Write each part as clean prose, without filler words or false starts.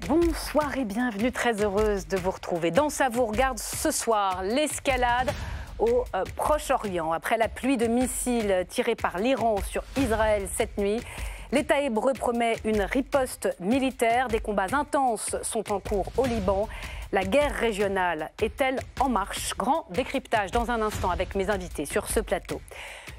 Bonsoir et bienvenue, très heureuse de vous retrouver. Dans Ça vous regarde ce soir, l'escalade au Proche-Orient. Après la pluie de missiles tirés par l'Iran sur Israël cette nuit, l'État hébreu promet une riposte militaire. Des combats intenses sont en cours au Liban. La guerre régionale est-elle en marche? Grand décryptage dans un instant avec mes invités sur ce plateau.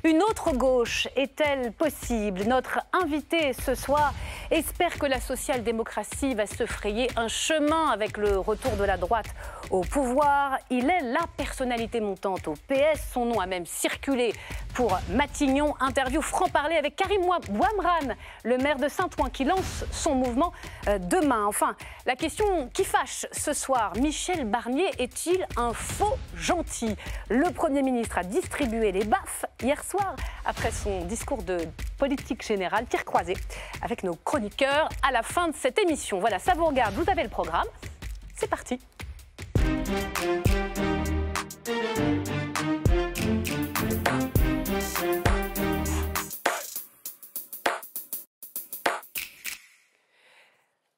Une autre gauche est-elle possible? Notre invité ce soir espère que la social-démocratie va se frayer un chemin avec le retour de la droite au pouvoir. Il est la personnalité montante au PS. Son nom a même circulé pour Matignon. Interview franc-parler avec Karim Ouamran, le maire de Saint-Ouen, qui lance son mouvement demain. Enfin, la question qui fâche ce soir, Michel Barnier est-il un faux gentil? Le Premier ministre a distribué les baffes hier soir après son discours de politique générale, tir croisé avec nos chroniqueurs à la fin de cette émission. Voilà, ça vous regarde, vous avez le programme. C'est parti.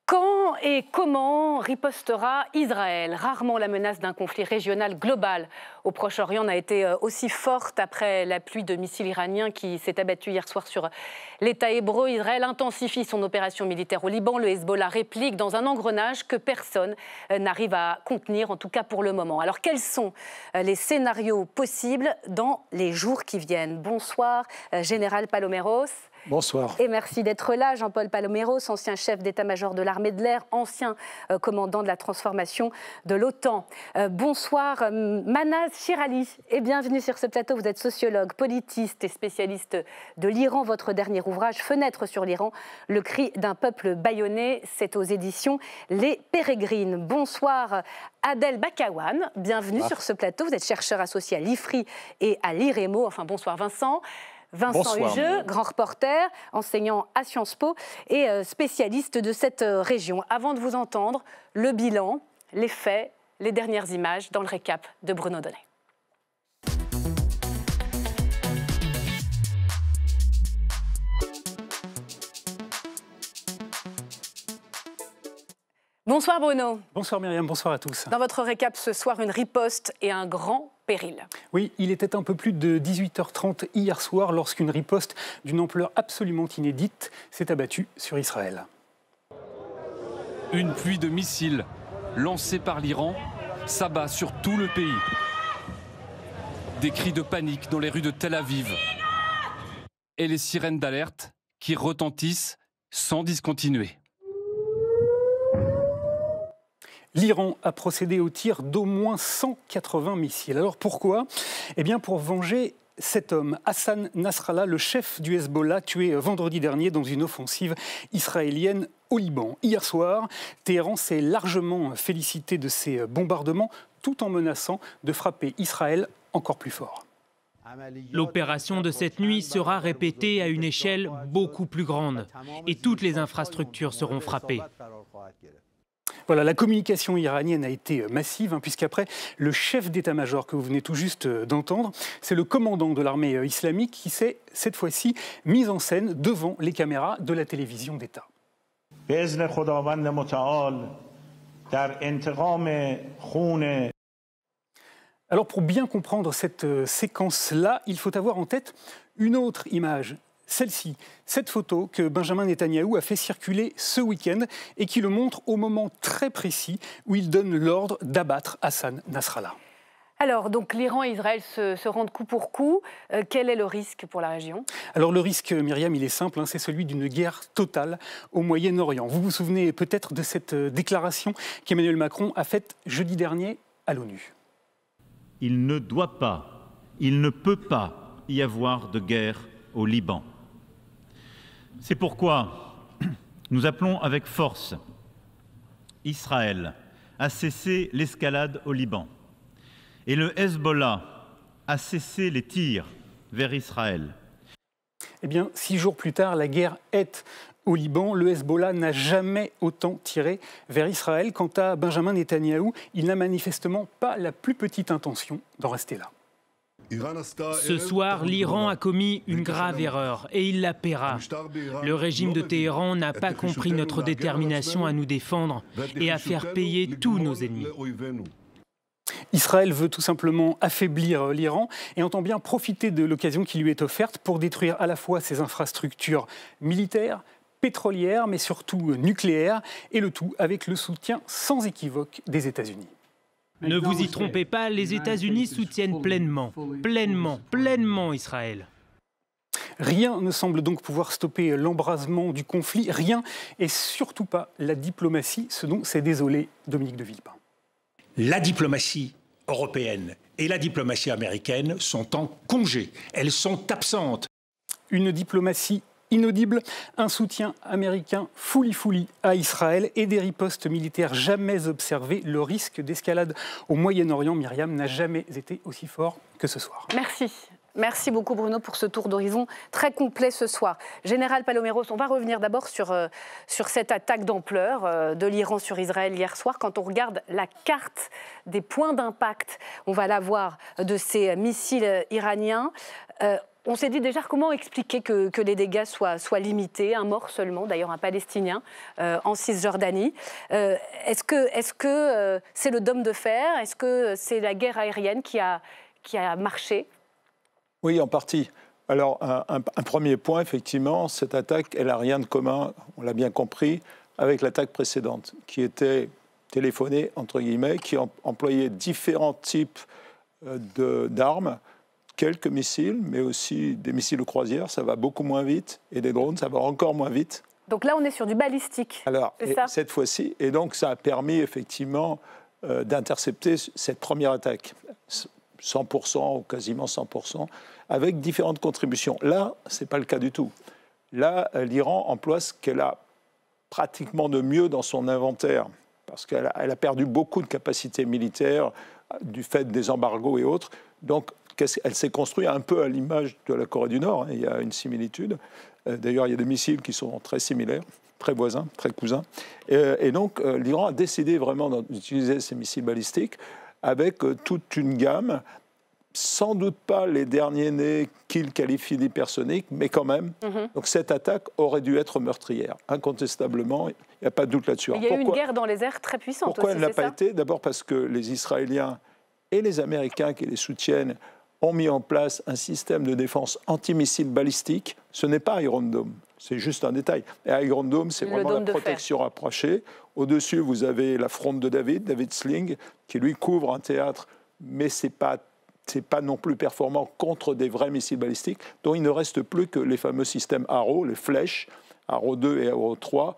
Quand et comment ripostera Israël? Rarement la menace d'un conflit régional global au Proche-Orient n'a été aussi forte après la pluie de missiles iraniens qui s'est abattue hier soir sur l'État hébreu. Israël intensifie son opération militaire au Liban. Le Hezbollah réplique dans un engrenage que personne n'arrive à contenir, en tout cas pour le moment. Alors quels sont les scénarios possibles dans les jours qui viennent? Bonsoir, Général Paloméros. Bonsoir. Et merci d'être là, Jean-Paul Paloméros, ancien chef d'état-major de l'armée de l'air, ancien commandant de la transformation de l'OTAN. Bonsoir, Manaz Chirali, et bienvenue sur ce plateau. Vous êtes sociologue, politiste et spécialiste de l'Iran. Votre dernier ouvrage, Fenêtre sur l'Iran, le cri d'un peuple bâillonné, c'est aux éditions Les Pérégrines. Bonsoir, Adel Bakawan, bienvenue sur ce plateau. Vous êtes chercheur associé à l'IFRI et à l'IREMO. Enfin, bonsoir Vincent. Vincent Hugeux, grand reporter, enseignant à Sciences Po et spécialiste de cette région. Avant de vous entendre, le bilan, les faits, les dernières images dans le récap de Bruno Donnet. Bonsoir Bruno. Bonsoir Myriam, bonsoir à tous. Dans votre récap ce soir, une riposte et un grand péril. Oui, il était un peu plus de 18h30 hier soir lorsqu'une riposte d'une ampleur absolument inédite s'est abattue sur Israël. Une pluie de missiles lancés par l'Iran s'abat sur tout le pays. Des cris de panique dans les rues de Tel Aviv. Et les sirènes d'alerte qui retentissent sans discontinuer. L'Iran a procédé au tir d'au moins 180 missiles. Alors pourquoi? Eh bien pour venger cet homme, Hassan Nasrallah, le chef du Hezbollah, tué vendredi dernier dans une offensive israélienne au Liban. Hier soir, Téhéran s'est largement félicité de ces bombardements, tout en menaçant de frapper Israël encore plus fort. L'opération de cette nuit sera répétée à une échelle beaucoup plus grande et toutes les infrastructures seront frappées. Voilà, la communication iranienne a été massive, puisqu'après, le chef d'état-major que vous venez tout juste d'entendre, c'est le commandant de l'armée islamique qui s'est, cette fois-ci, mis en scène devant les caméras de la télévision d'État. Alors, pour bien comprendre cette séquence-là, il faut avoir en tête une autre image. Celle-ci, cette photo que Benjamin Netanyahou a fait circuler ce week-end et qui le montre au moment très précis où il donne l'ordre d'abattre Hassan Nasrallah. Alors, donc l'Iran et Israël se rendent coup pour coup. Quel est le risque pour la région? Alors le risque, Myriam, il est simple, c'est celui d'une guerre totale au Moyen-Orient. Vous vous souvenez peut-être de cette déclaration qu'Emmanuel Macron a faite jeudi dernier à l'ONU. Il ne doit pas, il ne peut pas y avoir de guerre au Liban. C'est pourquoi nous appelons avec force Israël à cesser l'escalade au Liban et le Hezbollah à cesser les tirs vers Israël. Eh bien, 6 jours plus tard, la guerre est au Liban. Le Hezbollah n'a jamais autant tiré vers Israël. Quant à Benjamin Netanyahou, il n'a manifestement pas la plus petite intention d'en rester là. Ce soir, l'Iran a commis une grave erreur et il la paiera. Le régime de Téhéran n'a pas compris notre détermination à nous défendre et à faire payer tous nos ennemis. Israël veut tout simplement affaiblir l'Iran et entend bien profiter de l'occasion qui lui est offerte pour détruire à la fois ses infrastructures militaires, pétrolières, mais surtout nucléaires, et le tout avec le soutien sans équivoque des États-Unis. Ne vous y trompez pas, les États-Unis soutiennent pleinement Israël. Rien ne semble donc pouvoir stopper l'embrasement du conflit, rien, et surtout pas la diplomatie, ce dont s'est désolé Dominique de Villepin. La diplomatie européenne et la diplomatie américaine sont en congé, elles sont absentes. Une diplomatie inaudible, un soutien américain fouli à Israël et des ripostes militaires jamais observées. Le risque d'escalade au Moyen-Orient, Myriam, n'a jamais été aussi fort que ce soir. Merci. Merci beaucoup Bruno pour ce tour d'horizon très complet ce soir. Général Paloméros, on va revenir d'abord sur cette attaque d'ampleur de l'Iran sur Israël hier soir. Quand on regarde la carte des points d'impact, on va la voir, de ces missiles iraniens. On s'est dit déjà comment expliquer que les dégâts soient limités, un mort seulement, d'ailleurs un Palestinien en Cisjordanie. Est-ce que c'est le dôme de fer? Est-ce que c'est la guerre aérienne qui a marché? Oui, en partie. Alors, un premier point, effectivement, cette attaque, elle n'a rien de commun, on l'a bien compris, avec l'attaque précédente, qui était téléphonée, entre guillemets, qui employait différents types d'armes, quelques missiles, mais aussi des missiles de croisière, ça va beaucoup moins vite, et des drones, ça va encore moins vite. Donc là, on est sur du balistique. Alors, cette fois-ci, et donc ça a permis, effectivement, d'intercepter cette première attaque. 100% ou quasiment 100%, avec différentes contributions. Là, ce n'est pas le cas du tout. Là, l'Iran emploie ce qu'elle a pratiquement de mieux dans son inventaire, parce qu'elle a perdu beaucoup de capacités militaires du fait des embargos et autres. Donc, elle s'est construite un peu à l'image de la Corée du Nord. Il y a une similitude. D'ailleurs, il y a des missiles qui sont très similaires, très voisins, très cousins. Et donc, l'Iran a décidé vraiment d'utiliser ces missiles balistiques avec toute une gamme, sans doute pas les derniers nés qu'il qualifie d'hypersoniques, mais quand même. Donc cette attaque aurait dû être meurtrière, incontestablement, il n'y a pas de doute là-dessus. Il y a eu une guerre dans les airs très puissante. Pourquoi aussi, elle n'a pas été? D'abord parce que les Israéliens et les Américains qui les soutiennent ont mis en place un système de défense antimissile balistique. Ce n'est pas Iron Dome, c'est juste un détail. Et Iron Dome, c'est vraiment la protection rapprochée. Au-dessus, vous avez la fronde de David Sling, qui lui couvre un théâtre, mais ce n'est pas non plus performant contre des vrais missiles balistiques, dont il ne reste plus que les fameux systèmes Arrow, les flèches, Arrow 2 et Arrow 3,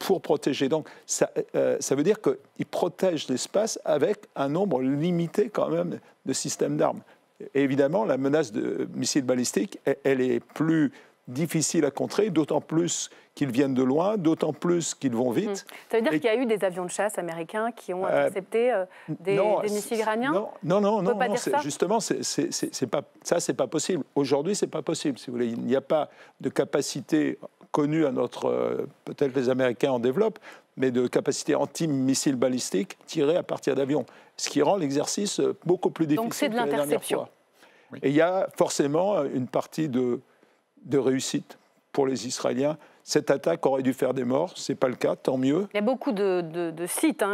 pour protéger. Donc ça veut dire qu'ils protègent l'espace avec un nombre limité quand même de systèmes d'armes. Et évidemment, la menace de missiles balistiques, elle est plus difficile à contrer, d'autant plus qu'ils viennent de loin, d'autant plus qu'ils vont vite. Ça veut dire qu'il y a eu des avions de chasse américains qui ont intercepté des missiles iraniens? Non, justement, c'est pas possible. Aujourd'hui, c'est pas possible, si vous voulez. Il n'y a pas de capacité connue à notre... peut-être les Américains en développent, mais de capacité anti-missiles balistiques tirées à partir d'avions. Ce qui rend l'exercice beaucoup plus difficile. Donc c'est de l'interception. Oui. Et il y a forcément une partie de réussite pour les Israéliens. Cette attaque aurait dû faire des morts, ce n'est pas le cas, tant mieux. Il y a beaucoup de sites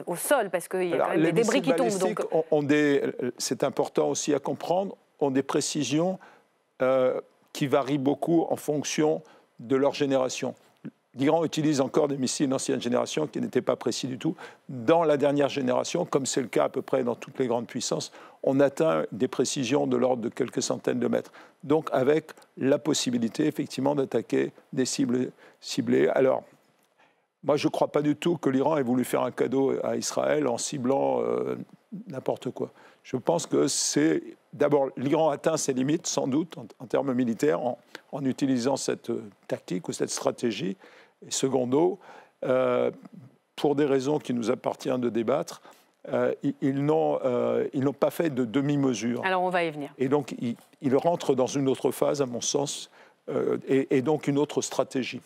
au sol, parce qu'il y a quand même des débris qui tombent. Donc... c'est important aussi à comprendre, ont des précisions qui varient beaucoup en fonction de leur génération. L'Iran utilise encore des missiles d'ancienne génération qui n'étaient pas précis du tout. Dans la dernière génération, comme c'est le cas à peu près dans toutes les grandes puissances, on atteint des précisions de l'ordre de quelques centaines de mètres. Donc avec la possibilité effectivement d'attaquer des cibles ciblées. Alors, moi je ne crois pas du tout que l'Iran ait voulu faire un cadeau à Israël en ciblant n'importe quoi. Je pense que c'est... D'abord, l'Iran atteint ses limites, sans doute, en termes militaires, en utilisant cette tactique ou cette stratégie. Et secondo, pour des raisons qui nous appartiennent de débattre, ils n'ont pas fait de demi-mesure. Alors on va y venir. Et donc ils rentrent dans une autre phase, à mon sens, et donc une autre stratégie.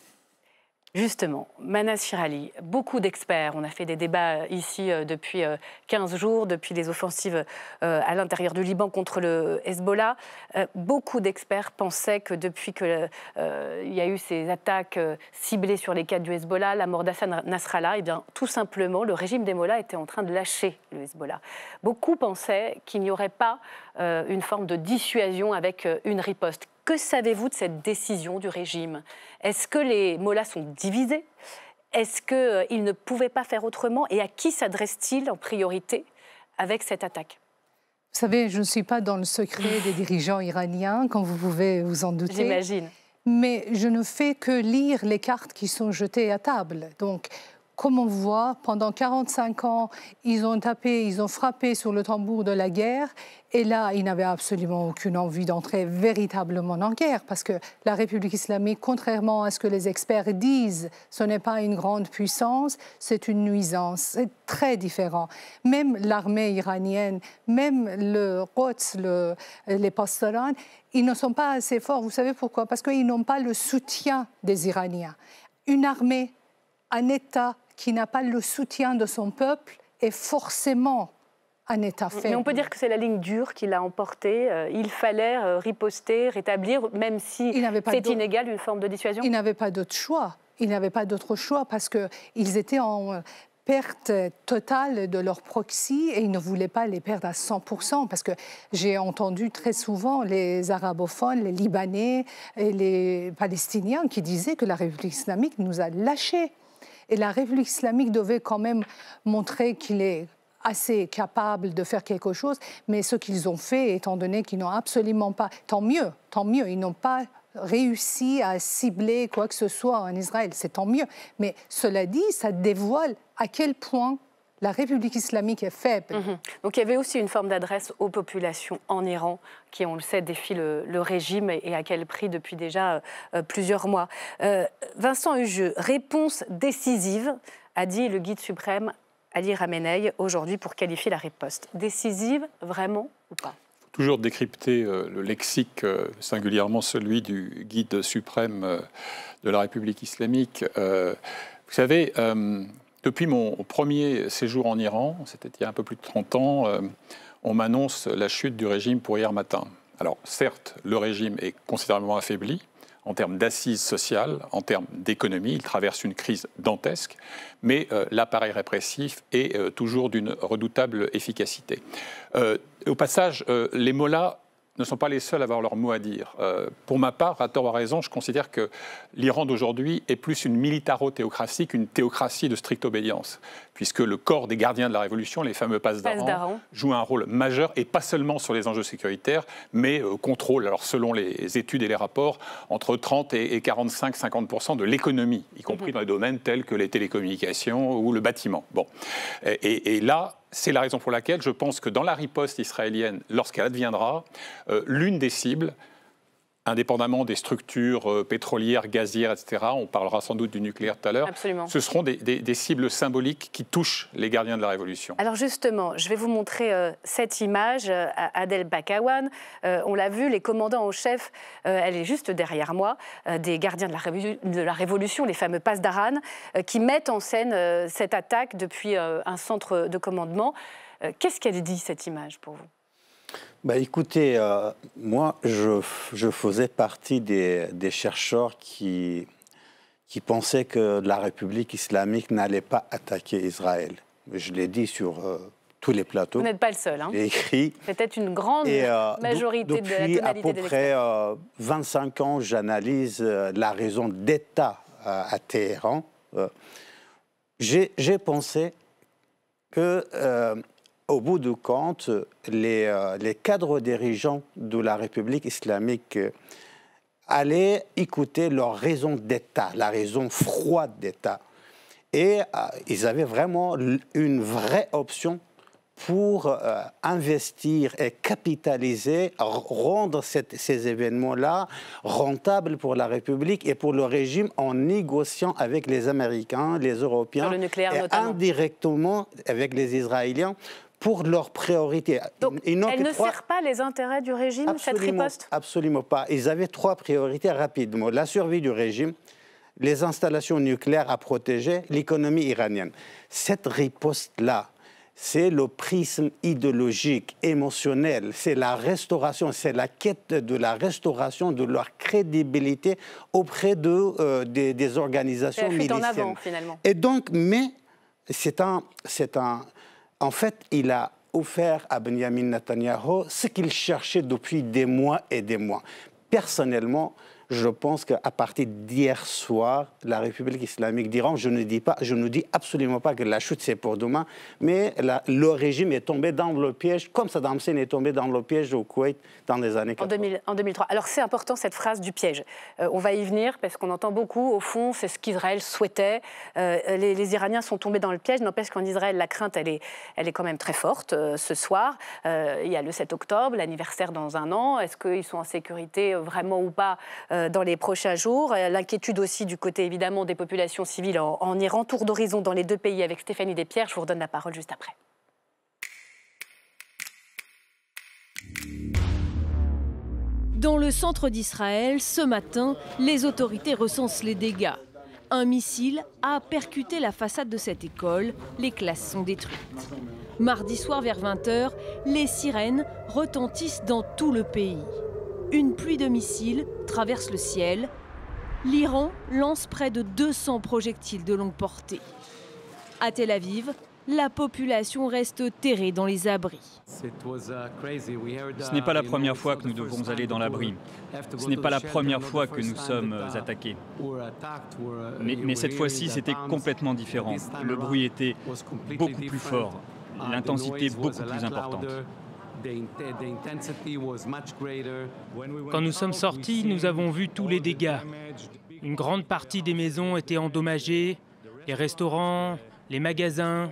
Justement, Manas Shirali, beaucoup d'experts, on a fait des débats ici depuis 15 jours, depuis les offensives à l'intérieur du Liban contre le Hezbollah. Beaucoup d'experts pensaient que depuis qu'il y a eu ces attaques ciblées sur les cadres du Hezbollah, la mort d'Hassan Nasrallah, eh bien, tout simplement, le régime des Mollahs était en train de lâcher le Hezbollah. Beaucoup pensaient qu'il n'y aurait pas une forme de dissuasion avec une riposte. Que savez-vous de cette décision du régime? Est-ce que les Mollahs sont divisés? Est-ce qu'ils ne pouvaient pas faire autrement? Et à qui s'adressent-ils en priorité avec cette attaque? Vous savez, je ne suis pas dans le secret des dirigeants iraniens, comme vous pouvez vous en douter. J'imagine. Mais je ne fais que lire les cartes qui sont jetées à table. Donc, comme on voit, pendant 45 ans, ils ont tapé, ils ont frappé sur le tambour de la guerre. Et là, ils n'avaient absolument aucune envie d'entrer véritablement en guerre. Parce que la République islamique, contrairement à ce que les experts disent, ce n'est pas une grande puissance, c'est une nuisance. C'est très différent. Même l'armée iranienne, même le Quds, les Pasdaran, ils ne sont pas assez forts. Vous savez pourquoi? Parce qu'ils n'ont pas le soutien des Iraniens. Une armée, un État qui n'a pas le soutien de son peuple est forcément un État faible. Mais on peut dire que c'est la ligne dure qui l'a emporté. Il fallait riposter, rétablir, même si c'est inégal, une forme de dissuasion. Il n'avait pas d'autre choix. Il n'avait pas d'autre choix parce qu'ils étaient en perte totale de leur proxy et ils ne voulaient pas les perdre à 100%. Parce que j'ai entendu très souvent les arabophones, les Libanais et les Palestiniens qui disaient que la République islamique nous a lâchés. Et la République islamique devait quand même montrer qu'il est assez capable de faire quelque chose. Mais ce qu'ils ont fait, étant donné qu'ils n'ont absolument pas... Tant mieux, ils n'ont pas réussi à cibler quoi que ce soit en Israël. C'est tant mieux. Mais cela dit, ça dévoile à quel point la République islamique est faible. Donc il y avait aussi une forme d'adresse aux populations en Iran qui, on le sait, défient le régime et à quel prix depuis déjà plusieurs mois. Vincent Hugeux, réponse décisive, a dit le guide suprême Ali Khamenei aujourd'hui pour qualifier la riposte. Décisive, vraiment ou pas? Toujours décrypter le lexique, singulièrement celui du guide suprême de la République islamique. Vous savez... Depuis mon premier séjour en Iran, c'était il y a un peu plus de 30 ans, on m'annonce la chute du régime pour hier matin. Alors certes, le régime est considérablement affaibli en termes d'assises sociales, en termes d'économie, il traverse une crise dantesque, mais l'appareil répressif est toujours d'une redoutable efficacité. Au passage, les mollahs ne sont pas les seuls à avoir leur mot à dire. Pour ma part, à tort ou à raison, je considère que l'Iran d'aujourd'hui est plus une militaro-théocratie qu'une théocratie de stricte obédience, puisque le corps des gardiens de la Révolution, les fameux Pasdaran, joue un rôle majeur, et pas seulement sur les enjeux sécuritaires, mais contrôle, alors selon les études et les rapports, entre 30 et 45-50% de l'économie, y compris dans les domaines tels que les télécommunications ou le bâtiment. Bon. Et là, c'est la raison pour laquelle je pense que dans la riposte israélienne, lorsqu'elle adviendra, l'une des cibles, indépendamment des structures pétrolières, gazières, etc., on parlera sans doute du nucléaire tout à l'heure, ce seront des cibles symboliques qui touchent les gardiens de la Révolution. Alors justement, je vais vous montrer cette image, Adel Bakawan. On l'a vu, les commandants en chef, elle est juste derrière moi, des gardiens de la Révolution, les fameux Pasdaran, qui mettent en scène cette attaque depuis un centre de commandement. Qu'est-ce qu'elle dit, cette image, pour vous ? Bah, écoutez, moi, je faisais partie des chercheurs qui pensaient que la République islamique n'allait pas attaquer Israël. Je l'ai dit sur tous les plateaux. Vous n'êtes pas le seul. Hein. J'ai écrit. Peut-être une grande majorité de la tonalité des experts. Depuis à peu près 25 ans, j'analyse la raison d'État à Téhéran. J'ai pensé que... au bout du compte, les cadres dirigeants de la République islamique allaient écouter leur raison d'État, la raison froide d'État. Et ils avaient vraiment une vraie option pour investir et capitaliser, rendre ces événements-là rentables pour la République et pour le régime en négociant avec les Américains, les Européens, sur le nucléaire, et notamment. Indirectement avec les Israéliens, pour leurs priorités. Donc, elle ne sert pas les intérêts du régime, cette riposte ? Absolument pas. Ils avaient 3 priorités rapidement. La survie du régime, les installations nucléaires à protéger, l'économie iranienne. Cette riposte-là, c'est le prisme idéologique, émotionnel, c'est la restauration, c'est la quête de la restauration de leur crédibilité auprès des organisations miliciennes. En avant, finalement. Et donc, mais en fait, il a offert à Benjamin Netanyahou ce qu'il cherchait depuis des mois et des mois. Personnellement, je pense qu'à partir d'hier soir, la République islamique d'Iran, je ne dis absolument pas que la chute c'est pour demain, mais le régime est tombé dans le piège, comme Saddam Hussein est tombé dans le piège au Koweït dans les années 80. En 2003. Alors c'est important cette phrase du piège. On va y venir parce qu'on entend beaucoup, au fond, c'est ce qu'Israël souhaitait. Les Iraniens sont tombés dans le piège, n'empêche qu'en Israël, la crainte, elle est quand même très forte ce soir. Il y a le 7 octobre, l'anniversaire dans un an. Est-ce qu'ils sont en sécurité vraiment ou pas dans les prochains jours? L'inquiétude aussi du côté évidemment des populations civiles en Iran. Tour d'horizon dans les deux pays avec Stéphanie Despierres. Je vous redonne la parole juste après. Dans le centre d'Israël, ce matin, les autorités recensent les dégâts. Un missile a percuté la façade de cette école. Les classes sont détruites. Mardi soir vers 20h, les sirènes retentissent dans tout le pays. Une pluie de missiles traverse le ciel. L'Iran lance près de 200 projectiles de longue portée. À Tel Aviv, la population reste terrée dans les abris. Ce n'est pas la première fois que nous devons aller dans l'abri. Ce n'est pas la première fois que nous sommes attaqués. Mais cette fois-ci, c'était complètement différent. Le bruit était beaucoup plus fort, l'intensité beaucoup plus importante. Quand nous sommes sortis, nous avons vu tous les dégâts. Une grande partie des maisons étaient endommagées, les restaurants, les magasins,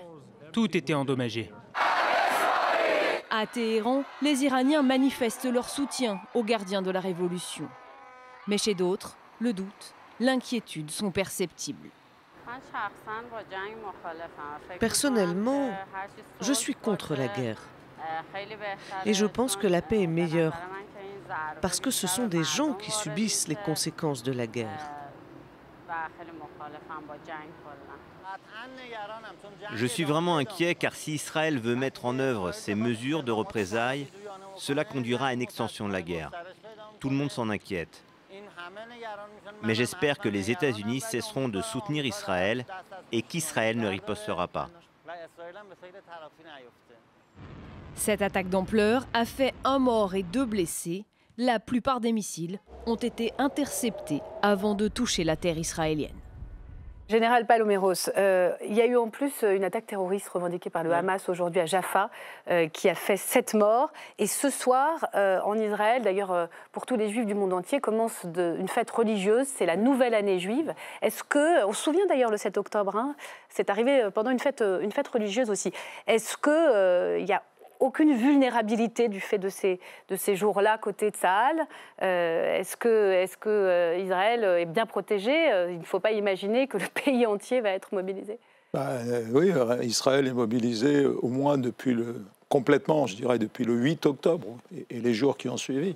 tout était endommagé. À Téhéran, les Iraniens manifestent leur soutien aux gardiens de la révolution. Mais chez d'autres, le doute, l'inquiétude sont perceptibles. Personnellement, je suis contre la guerre. Et je pense que la paix est meilleure, parce que ce sont des gens qui subissent les conséquences de la guerre. Je suis vraiment inquiet car si Israël veut mettre en œuvre ces mesures de représailles, cela conduira à une extension de la guerre. Tout le monde s'en inquiète. Mais j'espère que les États-Unis cesseront de soutenir Israël et qu'Israël ne ripostera pas. Cette attaque d'ampleur a fait 1 mort et 2 blessés. La plupart des missiles ont été interceptés avant de toucher la terre israélienne. Général Paloméros, il y a eu en plus une attaque terroriste revendiquée par le Hamas aujourd'hui à Jaffa qui a fait 7 morts. Et ce soir, en Israël, d'ailleurs pour tous les juifs du monde entier, commence une fête religieuse, c'est la nouvelle année juive. Est-ce que, on se souvient d'ailleurs le 7 octobre, hein, c'est arrivé pendant une fête religieuse aussi. Est-ce qu'il y a aucune vulnérabilité du fait de ces jours-là côté de Tsahal? Est-ce que Israël est bien protégé? Il ne faut pas imaginer que le pays entier va être mobilisé. Oui, Israël est mobilisé au moins complètement, je dirais, depuis le 8 octobre et les jours qui ont suivi.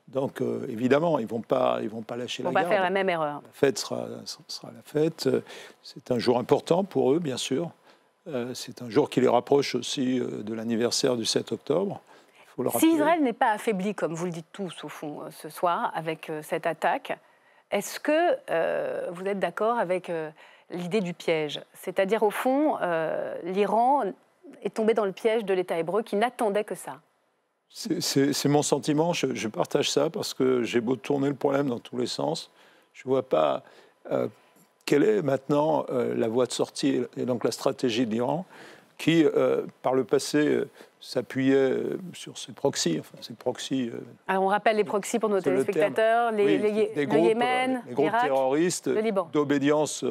Donc, évidemment, ils ne vont pas lâcher la garde. On va faire la même erreur. La fête sera la fête. C'est un jour important pour eux, bien sûr. C'est un jour qui les rapproche aussi de l'anniversaire du 7 octobre. Faut le rappeler. Si Israël n'est pas affaibli, comme vous le dites tous au fond ce soir, avec cette attaque, est-ce que vous êtes d'accord avec l'idée du piège? C'est-à-dire, au fond, l'Iran est tombé dans le piège de l'État hébreu qui n'attendait que ça. C'est mon sentiment, je partage ça, parce que j'ai beau tourner le problème dans tous les sens, je ne vois pas... quelle est maintenant la voie de sortie et donc la stratégie de l'Iran qui, par le passé, s'appuyait sur ses proxys. Alors on rappelle les proxys pour nos téléspectateurs, le Yémen, les groupes l'Irak, terroristes d'obédience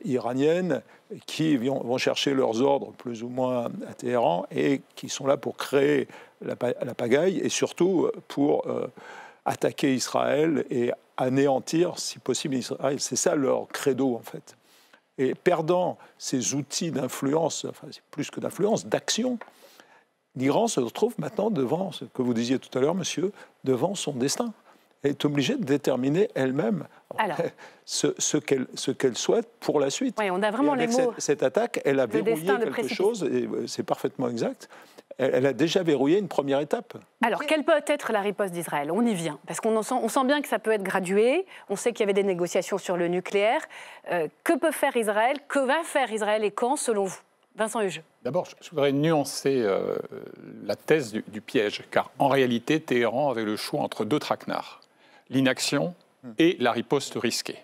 iranienne qui vont chercher leurs ordres plus ou moins à Téhéran et qui sont là pour créer la pagaille et surtout pour attaquer Israël et anéantir, si possible, Israël. C'est ça leur credo, en fait. Et perdant ces outils d'influence, enfin, c'est plus que d'influence, d'action, l'Iran se retrouve maintenant devant, ce que vous disiez tout à l'heure, monsieur, devant son destin. est obligée de déterminer elle-même ce qu'elle souhaite pour la suite. Oui, on a vraiment les mots. Cette attaque, elle a verrouillé quelque chose, et c'est parfaitement exact. Elle a déjà verrouillé une première étape. Alors, quelle peut être la riposte d'Israël? On y vient, parce qu'on sent bien que ça peut être gradué. On sait qu'il y avait des négociations sur le nucléaire. Que peut faire Israël? Que va faire Israël et quand, selon vous? Vincent Huge. D'abord, je voudrais nuancer la thèse du piège, car en réalité, Téhéran avait le choix entre deux traquenards, l'inaction et la riposte risquée.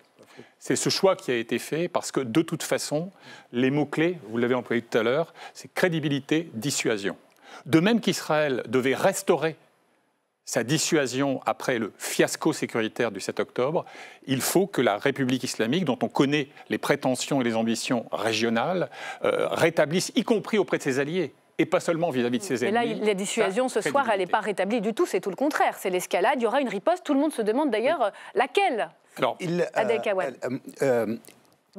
C'est ce choix qui a été fait parce que, de toute façon, les mots-clés, vous l'avez employé tout à l'heure, c'est crédibilité, dissuasion. De même qu'Israël devait restaurer sa dissuasion après le fiasco sécuritaire du 7 octobre, il faut que la République islamique, dont on connaît les prétentions et les ambitions régionales, rétablisse, y compris auprès de ses alliés, et pas seulement vis-à-vis de ses ennemis. Et là, la dissuasion, ce soir, elle n'est pas rétablie du tout, c'est tout le contraire. C'est l'escalade, il y aura une riposte, tout le monde se demande d'ailleurs laquelle. Alors,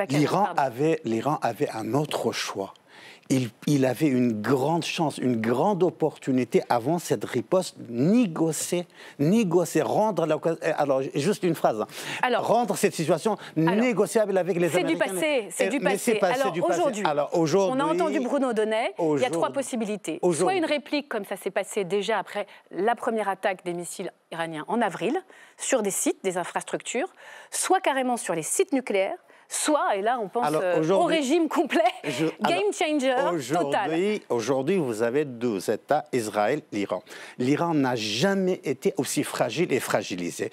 l'Iran avait un autre choix. Il avait une grande chance, une grande opportunité avant cette riposte, négocier, rendre juste une phrase, rendre cette situation négociable avec les Américains. C'est du passé. Alors aujourd'hui, on a entendu Bruno Donnet, il y a trois possibilités. Soit une réplique, comme ça s'est passé déjà après la première attaque des missiles iraniens en avril, sur des sites, des infrastructures, soit carrément sur les sites nucléaires, soit, et là on pense au régime complet, game changer total. Aujourd'hui, vous avez deux États, Israël, l'Iran. L'Iran n'a jamais été aussi fragile et fragilisé.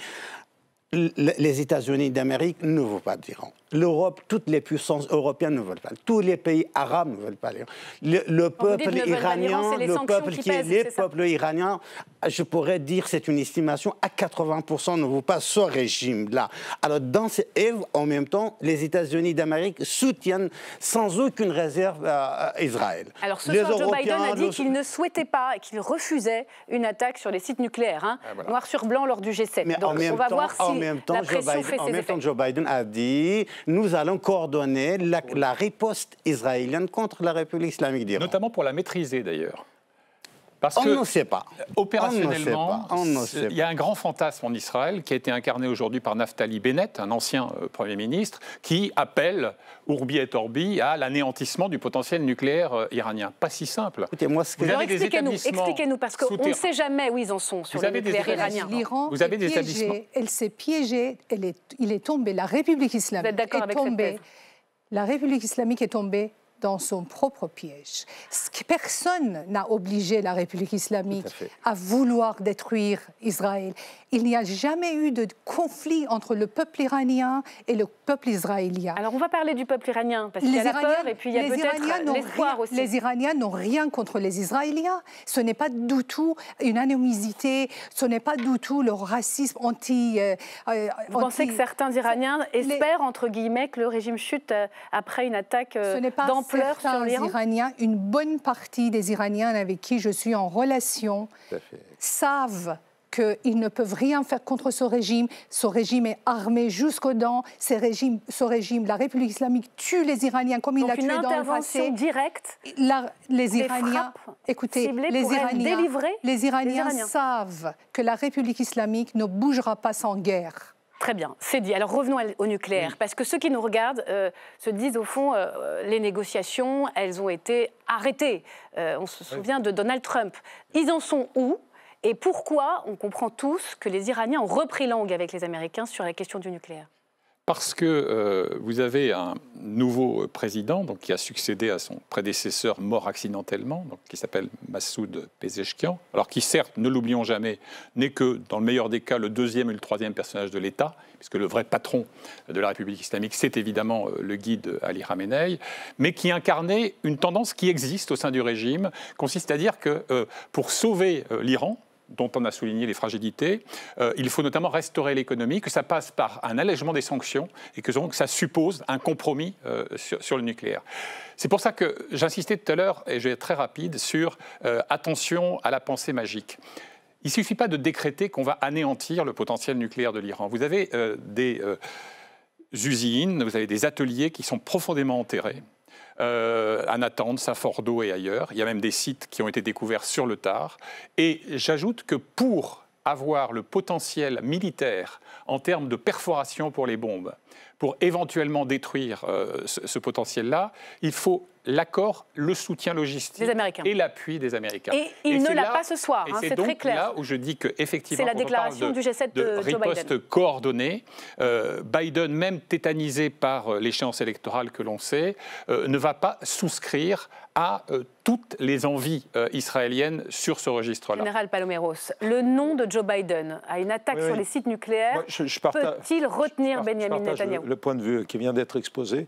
Les États-Unis d'Amérique ne veulent pas d'Iran. L'Europe, toutes les puissances européennes ne veulent pas. Tous les pays arabes ne veulent pas l'Iran. Le peuple iranien, je pourrais dire, c'est une estimation, à 80% ne veut pas ce régime-là. Alors, et en même temps, les États-Unis d'Amérique soutiennent sans aucune réserve Israël. Alors, ce soir, Joe Biden a dit qu'il ne souhaitait pas et qu'il refusait une attaque sur les sites nucléaires, hein, noir sur blanc lors du G7. Mais donc, on va voir si la pression fait ses effets. En même temps, Joe Biden a dit nous allons coordonner la riposte israélienne contre la République islamique d'Iran. Notamment pour la maîtriser, d'ailleurs. Parce on ne sait pas. Opérationnellement, il y a un grand fantasme en Israël qui a été incarné aujourd'hui par Naftali Bennett, un ancien Premier ministre, qui appelle Urbi et Orbi à l'anéantissement du potentiel nucléaire iranien. Pas si simple. Écoutez-moi, expliquez-nous, parce qu'on ne sait jamais où ils en sont sur le nucléaire iranien. L'Iran elle s'est piégée, il est tombé, la République islamique est tombée. La République islamique est tombée dans son propre piège. Personne n'a obligé la République islamique à vouloir détruire Israël. Il n'y a jamais eu de conflit entre le peuple iranien et le peuple israélien. Alors on va parler du peuple iranien, parce qu'il y a la peur et puis il y a peut-être l'espoir aussi. Les Iraniens n'ont rien contre les Israéliens. Ce n'est pas du tout une animosité, ce n'est pas du tout le racisme Vous pensez que certains Iraniens espèrent, entre guillemets, que le régime chute après une attaque d'ampleur sur l'Iran? Iraniens, une bonne partie des Iraniens avec qui je suis en relation savent qu'ils ne peuvent rien faire contre ce régime. Ce régime est armé jusqu'aux dents. Ce régime, la République islamique, tue les Iraniens comme il l'a tué dans le passé. Une intervention directe, les Iraniens, écoutez, les Iraniens savent que la République islamique ne bougera pas sans guerre. Très bien, c'est dit. Alors revenons au nucléaire, parce que ceux qui nous regardent se disent au fond, les négociations, elles ont été arrêtées. On se souvient de Donald Trump. Ils en sont où? Et pourquoi on comprend tous que les Iraniens ont repris langue avec les Américains sur la question du nucléaire? Parce que vous avez un nouveau président qui a succédé à son prédécesseur mort accidentellement, qui s'appelle Massoud Pezeshkian, alors qui certes, ne l'oublions jamais, n'est que dans le meilleur des cas le deuxième et le troisième personnage de l'État, puisque le vrai patron de la République islamique, c'est évidemment le guide Ali Khamenei, mais qui incarnait une tendance qui existe au sein du régime, consiste à dire que pour sauver l'Iran, dont on a souligné les fragilités, il faut notamment restaurer l'économie, que ça passe par un allègement des sanctions et que donc ça suppose un compromis sur le nucléaire. C'est pour ça que j'insistais tout à l'heure, et je vais être très rapide, sur attention à la pensée magique. Il ne suffit pas de décréter qu'on va anéantir le potentiel nucléaire de l'Iran. Vous avez des usines, vous avez des ateliers qui sont profondément enterrés. À Natanz, à Fordo et ailleurs. Il y a même des sites qui ont été découverts sur le tard. Et j'ajoute que pour avoir le potentiel militaire en termes de perforation pour les bombes, pour éventuellement détruire ce potentiel-là, il faut l'accord, le soutien logistique et l'appui des Américains. Et il ne l'a pas ce soir, hein, c'est très clair. C'est là où je dis qu'effectivement, c'est la déclaration du G7 de Joe Biden. Riposte coordonnée, Biden, même tétanisé par l'échéance électorale que l'on sait, ne va pas souscrire à toutes les envies israéliennes sur ce registre-là. Général Paloméros, le nom de Joe Biden à une attaque sur les sites nucléaires peut-il retenir Benjamin Netanyahou? Le point de vue qui vient d'être exposé.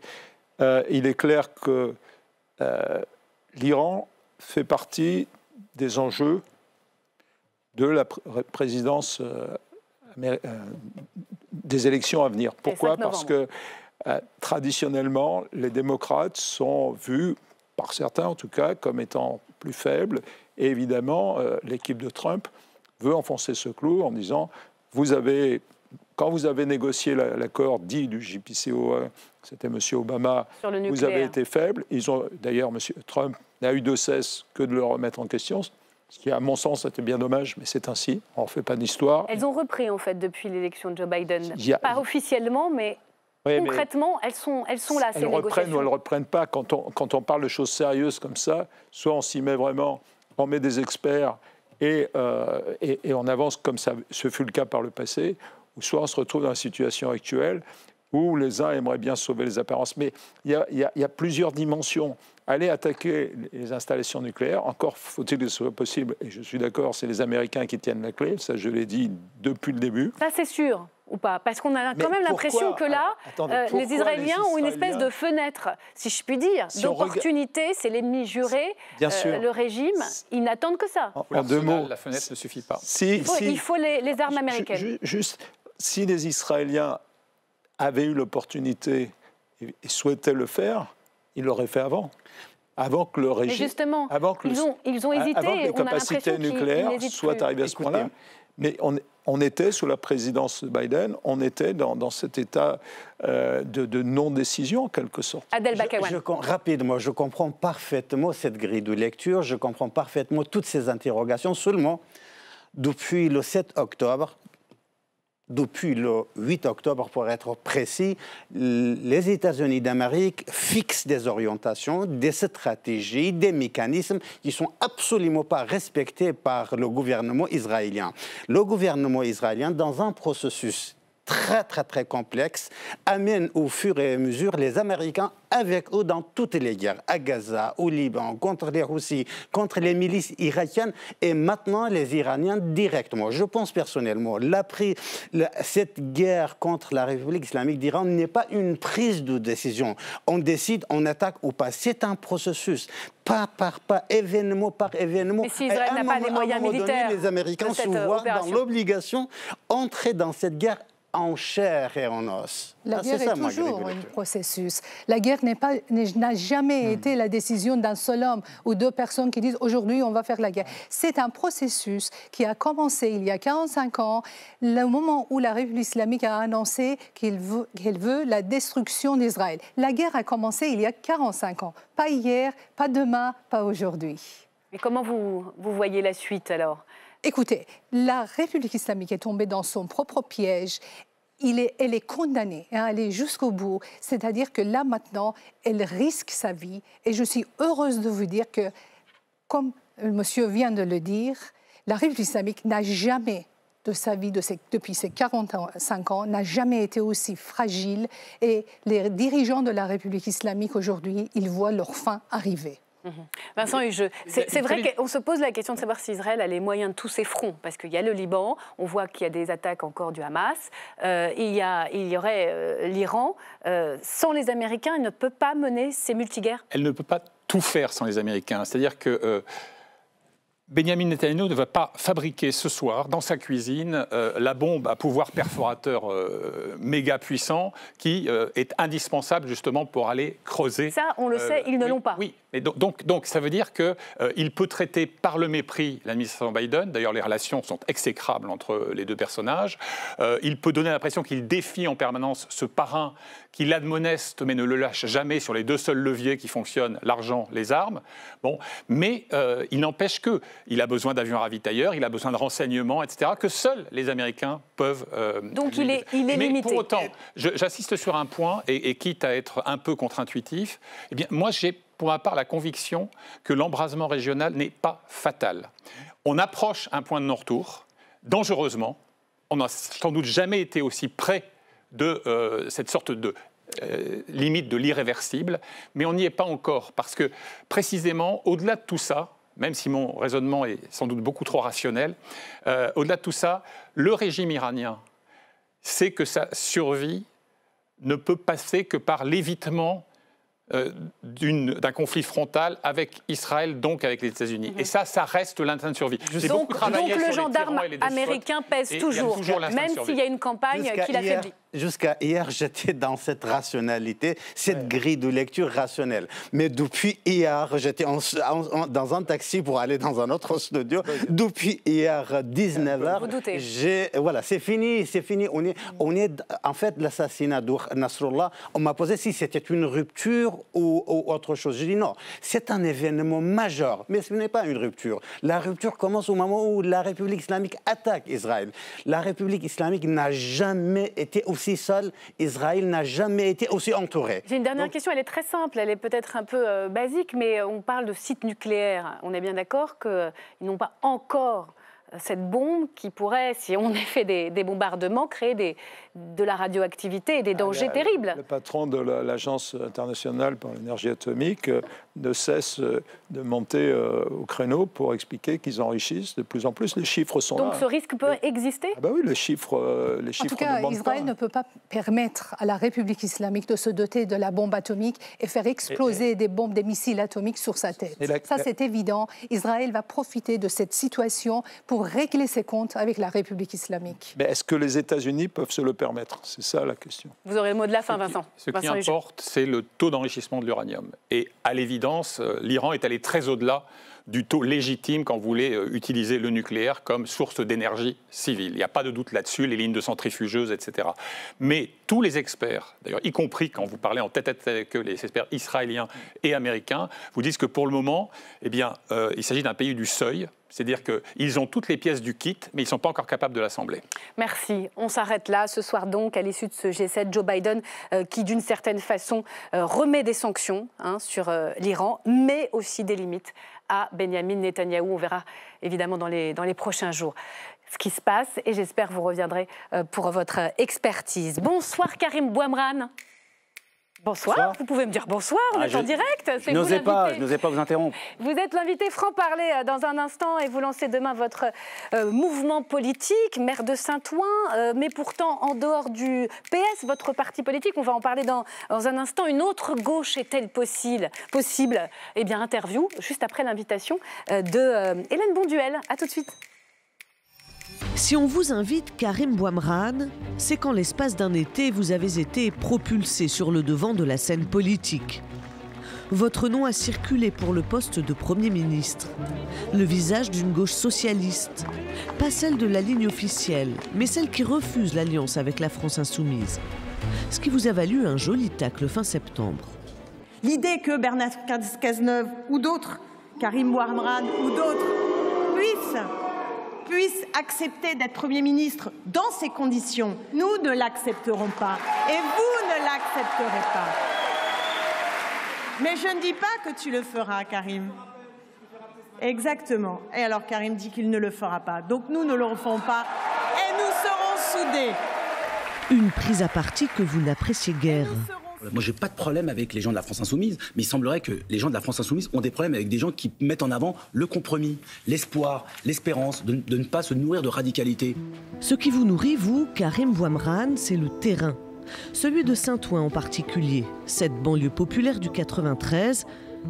Il est clair que l'Iran fait partie des enjeux de la présidence des élections à venir. Pourquoi? Parce que traditionnellement, les démocrates sont vus, par certains en tout cas, comme étant plus faibles. Et évidemment, l'équipe de Trump veut enfoncer ce clou en disant quand vous avez négocié l'accord dit du JCPOA, c'était M. Obama, vous avez été faible. D'ailleurs, M. Trump n'a eu de cesse que de le remettre en question, ce qui, à mon sens, était bien dommage, mais c'est ainsi. On ne fait pas d'histoire. Elles ont repris, en fait, depuis l'élection de Joe Biden. Pas officiellement, mais concrètement, elles sont là, ces négociations. Elles reprennent ou elles ne reprennent pas. Quand on parle de choses sérieuses comme ça, soit on s'y met vraiment, on met des experts et on avance comme ça, ce fut le cas par le passé, ou soit on se retrouve dans la situation actuelle où les uns aimeraient bien sauver les apparences. Mais il y a plusieurs dimensions. Aller attaquer les installations nucléaires, encore faut-il que ce soit possible, et je suis d'accord, c'est les Américains qui tiennent la clé, ça je l'ai dit depuis le début. Ça c'est sûr, ou pas? Parce qu'on a quand même l'impression que là, les Israéliens ont une espèce de fenêtre, si je puis dire, d'opportunité, c'est l'ennemi juré, le régime, ils n'attendent que ça. En deux mots, la fenêtre ne suffit pas. Il faut les armes américaines. Juste, si les Israéliens avaient eu l'opportunité et souhaitaient le faire, ils l'auraient fait avant. Avant que le régime. Mais justement, ils ont hésité. Avant que les capacités nucléaires soient arrivées à ce point-là. Mais on était, sous la présidence de Biden, on était dans cet état de non-décision, en quelque sorte. Adel Bakawan. Rapidement, je comprends parfaitement cette grille de lecture, je comprends parfaitement toutes ces interrogations. Seulement, depuis le 7 octobre, depuis le 8 octobre, pour être précis, les États-Unis d'Amérique fixent des orientations, des stratégies, des mécanismes qui ne sont absolument pas respectés par le gouvernement israélien. Le gouvernement israélien, dans un processus très complexe, amène au fur et à mesure les Américains avec eux dans toutes les guerres, à Gaza, au Liban, contre les Russes, contre les milices irakiennes et maintenant les Iraniens directement. Je pense personnellement, cette guerre contre la République islamique d'Iran n'est pas une prise de décision. On décide, on attaque ou pas. C'est un processus, pas par pas, événement par événement. Mais si Israël n'a pas les moyens militaires, les Américains se voient dans l'obligation d'entrer dans cette guerre en chair et en os. La guerre est toujours un processus. La guerre n'a jamais été la décision d'un seul homme ou deux personnes qui disent aujourd'hui on va faire la guerre. C'est un processus qui a commencé il y a 45 ans, le moment où la République islamique a annoncé qu'elle veut la destruction d'Israël. La guerre a commencé il y a 45 ans. Pas hier, pas demain, pas aujourd'hui. Et comment vous voyez la suite alors ? Écoutez, la République islamique est tombée dans son propre piège. Elle est condamnée à aller jusqu'au bout. C'est-à-dire que là, maintenant, elle risque sa vie. Et je suis heureuse de vous dire que, comme le monsieur vient de le dire, la République islamique n'a jamais, de sa vie, depuis ses 45 ans, n'a jamais été aussi fragile. Et les dirigeants de la République islamique, aujourd'hui, ils voient leur fin arriver. Vincent Hugeux, c'est vrai qu'on se pose la question de savoir si Israël a les moyens de tous ses fronts, parce qu'il y a le Liban, on voit qu'il y a des attaques encore du Hamas, il y aurait l'Iran. Sans les Américains, elle ne peut pas mener ces multiguerres. Elle ne peut pas tout faire sans les Américains. C'est-à-dire que Benjamin Netanyahou ne va pas fabriquer ce soir, dans sa cuisine, la bombe à pouvoir perforateur méga puissant qui est indispensable justement pour aller creuser. Ça, on le sait, ils ne l'ont pas. Oui, Et donc ça veut dire qu'il peut traiter par le mépris l'administration Biden. D'ailleurs, les relations sont exécrables entre les deux personnages. Il peut donner l'impression qu'il défie en permanence ce parrain qui l'admoneste mais ne le lâche jamais sur les deux seuls leviers qui fonctionnent, l'argent, les armes. Bon, mais il n'empêche qu'il a besoin d'avions ravitailleurs, il a besoin de renseignements, etc., que seuls les Américains peuvent... Donc il est limité. Mais pour autant, j'insiste sur un point, et quitte à être un peu contre-intuitif, eh bien, moi j'ai pour ma part la conviction que l'embrasement régional n'est pas fatal. On approche un point de non-retour, dangereusement. On n'a sans doute jamais été aussi près de cette sorte de limite de l'irréversible, mais on n'y est pas encore, parce que précisément, au-delà de tout ça, même si mon raisonnement est sans doute beaucoup trop rationnel, au-delà de tout ça, le régime iranien sait que sa survie ne peut passer que par l'évitement d'un conflit frontal avec Israël, donc avec les États-Unis. Et ça reste l'instinct de survie. Donc le gendarme américain pèse toujours, même s'il y a une campagne qui l'affaiblit. Jusqu'à hier, j'étais dans cette rationalité, cette grille de lecture rationnelle. Mais depuis hier, j'étais dans un taxi pour aller dans un autre studio. Depuis hier, 19h, voilà, c'est fini, c'est fini. On est en fait, l'assassinat de Nasrallah, on m'a posé si c'était une rupture ou autre chose. J'ai dit non, c'est un événement majeur, mais ce n'est pas une rupture. La rupture commence au moment où la République islamique attaque Israël. La République islamique n'a jamais été aussi seule, Israël n'a jamais été aussi entouré. J'ai une dernière question, elle est très simple, elle est peut-être un peu basique, mais on parle de sites nucléaires. On est bien d'accord qu'ils n'ont pas encore cette bombe qui pourrait, si on fait des bombardements, créer de la radioactivité et des dangers terribles. Le patron de l'Agence internationale pour l'énergie atomique ne cesse de monter au créneau pour expliquer qu'ils enrichissent de plus en plus. Les chiffres sont là. Donc ce risque peut exister? Ah bah oui, les chiffres en tout cas, Israël ne peut pas permettre à la République islamique de se doter de la bombe atomique et faire exploser des bombes, des missiles atomiques sur sa tête. Ça, c'est évident. Israël va profiter de cette situation pour régler ses comptes avec la République islamique. Mais est-ce que les États-Unis peuvent se le permettre? C'est ça la question. Vous aurez le mot de la fin, Vincent. Ce qui importe, c'est le taux d'enrichissement de l'uranium. Et à l'évidence, l'Iran est allé très au-delà du taux légitime quand vous voulez utiliser le nucléaire comme source d'énergie civile. Il n'y a pas de doute là-dessus, les lignes de centrifugeuses, etc. Mais tous les experts, d'ailleurs, y compris quand vous parlez en tête-à-tête avec eux, les experts israéliens et américains, vous disent que pour le moment, eh bien, il s'agit d'un pays du seuil. C'est-à-dire qu'ils ont toutes les pièces du kit, mais ils ne sont pas encore capables de l'assembler. Merci. On s'arrête là. Ce soir donc, à l'issue de ce G7, Joe Biden, qui d'une certaine façon remet des sanctions sur l'Iran, mais aussi des limites à Benyamin Netanyahou. On verra évidemment dans les prochains jours ce qui se passe et j'espère que vous reviendrez pour votre expertise. Bonsoir Karim Bouamrane. Bonsoir, vous pouvez me dire bonsoir, on est en direct. Je n'osais pas vous interrompre. Vous êtes l'invité franc-parler dans un instant et vous lancez demain votre mouvement politique, maire de Saint-Ouen, mais pourtant en dehors du PS, votre parti politique, on va en parler dans un instant. Une autre gauche est-elle possible? Eh bien, interview juste après l'invitation de Hélène Bonduel. À tout de suite. Si on vous invite Karim Bouamrane, c'est qu'en l'espace d'un été, vous avez été propulsé sur le devant de la scène politique. Votre nom a circulé pour le poste de Premier ministre. Le visage d'une gauche socialiste. Pas celle de la ligne officielle, mais celle qui refuse l'alliance avec la France insoumise. Ce qui vous a valu un joli tacle fin septembre. L'idée que Bernard Cazeneuve ou d'autres, Karim Bouamrane ou d'autres, puissent accepter d'être Premier ministre dans ces conditions, nous ne l'accepterons pas. Et vous ne l'accepterez pas. Mais je ne dis pas que tu le feras, Karim. Exactement. Et alors Karim dit qu'il ne le fera pas. Donc nous ne le ferons pas et nous serons soudés. Une prise à partie que vous n'appréciez guère. Moi, j'ai pas de problème avec les gens de la France insoumise, mais il semblerait que les gens de la France insoumise ont des problèmes avec des gens qui mettent en avant le compromis, l'espoir, l'espérance de ne pas se nourrir de radicalité. Ce qui vous nourrit, vous, Karim Bouamrane, c'est le terrain. Celui de Saint-Ouen en particulier, cette banlieue populaire du 93,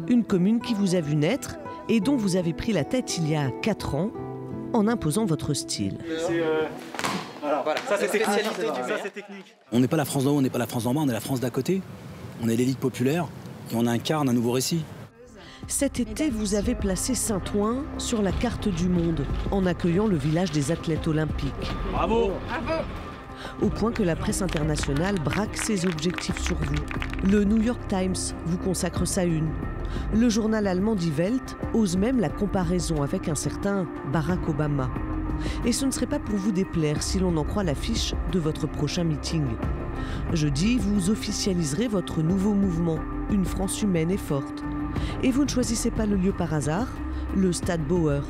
une commune qui vous a vu naître et dont vous avez pris la tête il y a 4 ans en imposant votre style. Voilà. Ça, c'est technique. On n'est pas la France d'en haut, on n'est pas la France d'en bas, on est la France d'à côté. On est l'élite populaire et on incarne un nouveau récit. Cet été, vous avez placé Saint-Ouen sur la carte du monde en accueillant le village des athlètes olympiques. Bravo! Au point que la presse internationale braque ses objectifs sur vous. Le New York Times vous consacre sa une. Le journal allemand Die Welt ose même la comparaison avec un certain Barack Obama. Et ce ne serait pas pour vous déplaire si l'on en croit l'affiche de votre prochain meeting. Jeudi, vous officialiserez votre nouveau mouvement, une France humaine et forte. Et vous ne choisissez pas le lieu par hasard, le Stade Bauer,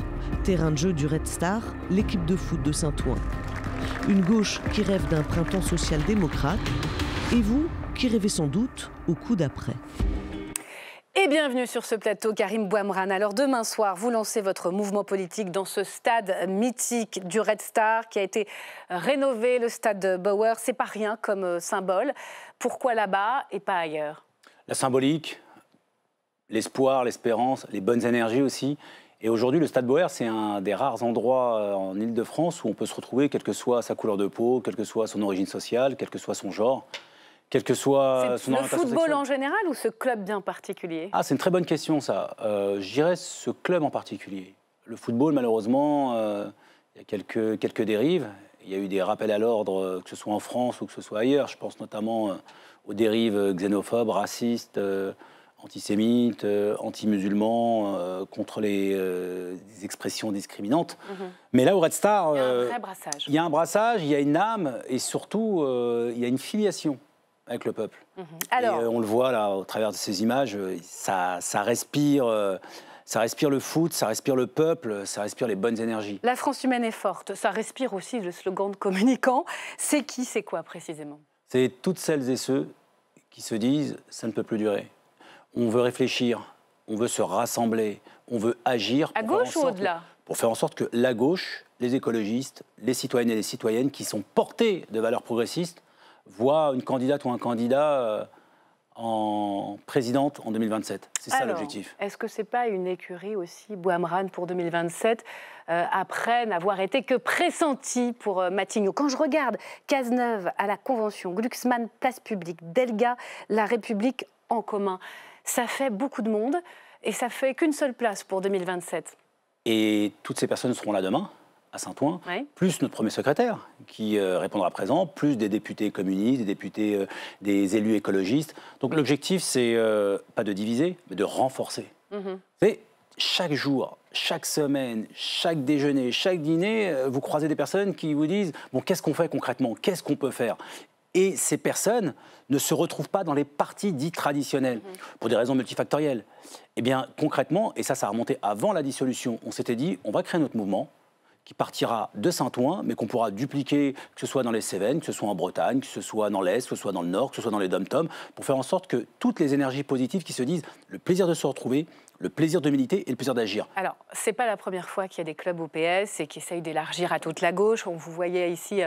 terrain de jeu du Red Star, l'équipe de foot de Saint-Ouen. Une gauche qui rêve d'un printemps social-démocrate, et vous qui rêvez sans doute au coup d'après. Et bienvenue sur ce plateau, Karim Bouamrane. Alors demain soir, vous lancez votre mouvement politique dans ce stade mythique du Red Star qui a été rénové, le stade Bauer. C'est pas rien comme symbole. Pourquoi là-bas et pas ailleurs? La symbolique, l'espoir, l'espérance, les bonnes énergies aussi. Et aujourd'hui, le stade Bauer, c'est un des rares endroits en Île-de-France où on peut se retrouver, quelle que soit sa couleur de peau, quelle que soit son origine sociale, quel que soit son genre. Quel que soit son orientation sexuelle. Le football sexuelle. en général ou ce club bien particulier? Ah, c'est une très bonne question, ça. Je dirais ce club en particulier. Le football, malheureusement, il y a quelques dérives. Il y a eu des rappels à l'ordre, que ce soit en France ou que ce soit ailleurs. Je pense notamment aux dérives xénophobes, racistes, antisémites, anti-musulmans, contre les expressions discriminantes. Mais là, au Red Star, il y a un vrai brassage. Il y a un brassage, il y a une âme et surtout, il y a une filiation avec le peuple. Alors, et on le voit là, au travers de ces images, ça respire le foot, ça respire le peuple, ça respire les bonnes énergies. La France humaine est forte, ça respire aussi le slogan de communicant. C'est qui, c'est quoi précisément? C'est toutes celles et ceux qui se disent « ça ne peut plus durer ». On veut réfléchir, on veut se rassembler, on veut agir. À gauche ou au-delà? Pour faire en sorte que la gauche, les écologistes, les citoyennes et les citoyennes qui sont portés de valeurs progressistes voient une candidate ou un candidat en présidente en 2027. C'est ça l'objectif. Est-ce que ce n'est pas une écurie aussi, Bouamrane, pour 2027, après n'avoir été que pressenti pour Matignon? Quand je regarde Cazeneuve à la Convention, Glucksmann, Place Publique, Delga, La République en commun, ça fait beaucoup de monde et ça fait qu'une seule place pour 2027. Et toutes ces personnes seront là demain, à Saint-Ouen, plus notre premier secrétaire qui répondra présent, plus des députés communistes, des députés, des élus écologistes. Donc l'objectif, c'est pas de diviser, mais de renforcer. Et chaque jour, chaque semaine, chaque déjeuner, chaque dîner, vous croisez des personnes qui vous disent « bon, qu'est-ce qu'on fait concrètement? Qu'est-ce qu'on peut faire ?» Et ces personnes ne se retrouvent pas dans les partis dits traditionnels, pour des raisons multifactorielles. Eh bien, concrètement, et ça a remonté avant la dissolution, on s'était dit, on va créer notre mouvement qui partira de Saint-Ouen, mais qu'on pourra dupliquer, que ce soit dans les Cévennes, que ce soit en Bretagne, que ce soit dans l'Est, que ce soit dans le Nord, que ce soit dans les Dom-Tom, pour faire en sorte que toutes les énergies positives qui se disent le plaisir de se retrouver, le plaisir de militer et le plaisir d'agir. Alors, ce n'est pas la première fois qu'il y a des clubs au PS et qui essayent d'élargir à toute la gauche. On vous voyait ici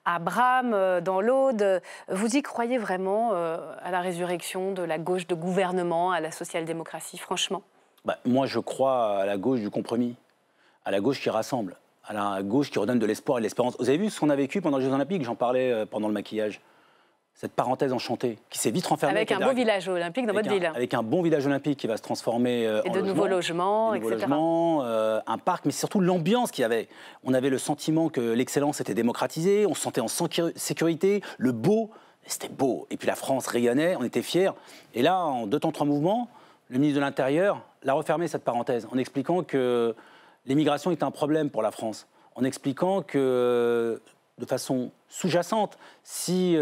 à Bram, dans l'Aude. Vous y croyez vraiment à la résurrection de la gauche de gouvernement, à la social-démocratie, franchement? Moi, je crois à la gauche du compromis, à la gauche qui rassemble, à la gauche qui redonne de l'espoir et de l'espérance. Vous avez vu ce qu'on a vécu pendant les Jeux Olympiques? J'en parlais pendant le maquillage. Cette parenthèse enchantée qui s'est vite renfermée. Avec un beau village olympique dans votre ville. Avec un bon village olympique qui va se transformer en de nouveaux logements, etc. Un parc, mais surtout l'ambiance qu'il y avait. On avait le sentiment que l'excellence était démocratisée, on se sentait en sécurité, le beau, c'était beau. Et puis la France rayonnait, on était fiers. Et là, en 2 temps 3 mouvements, le ministre de l'Intérieur l'a refermé cette parenthèse en expliquant que l'immigration était un problème pour la France, en expliquant que, de façon sous-jacente, si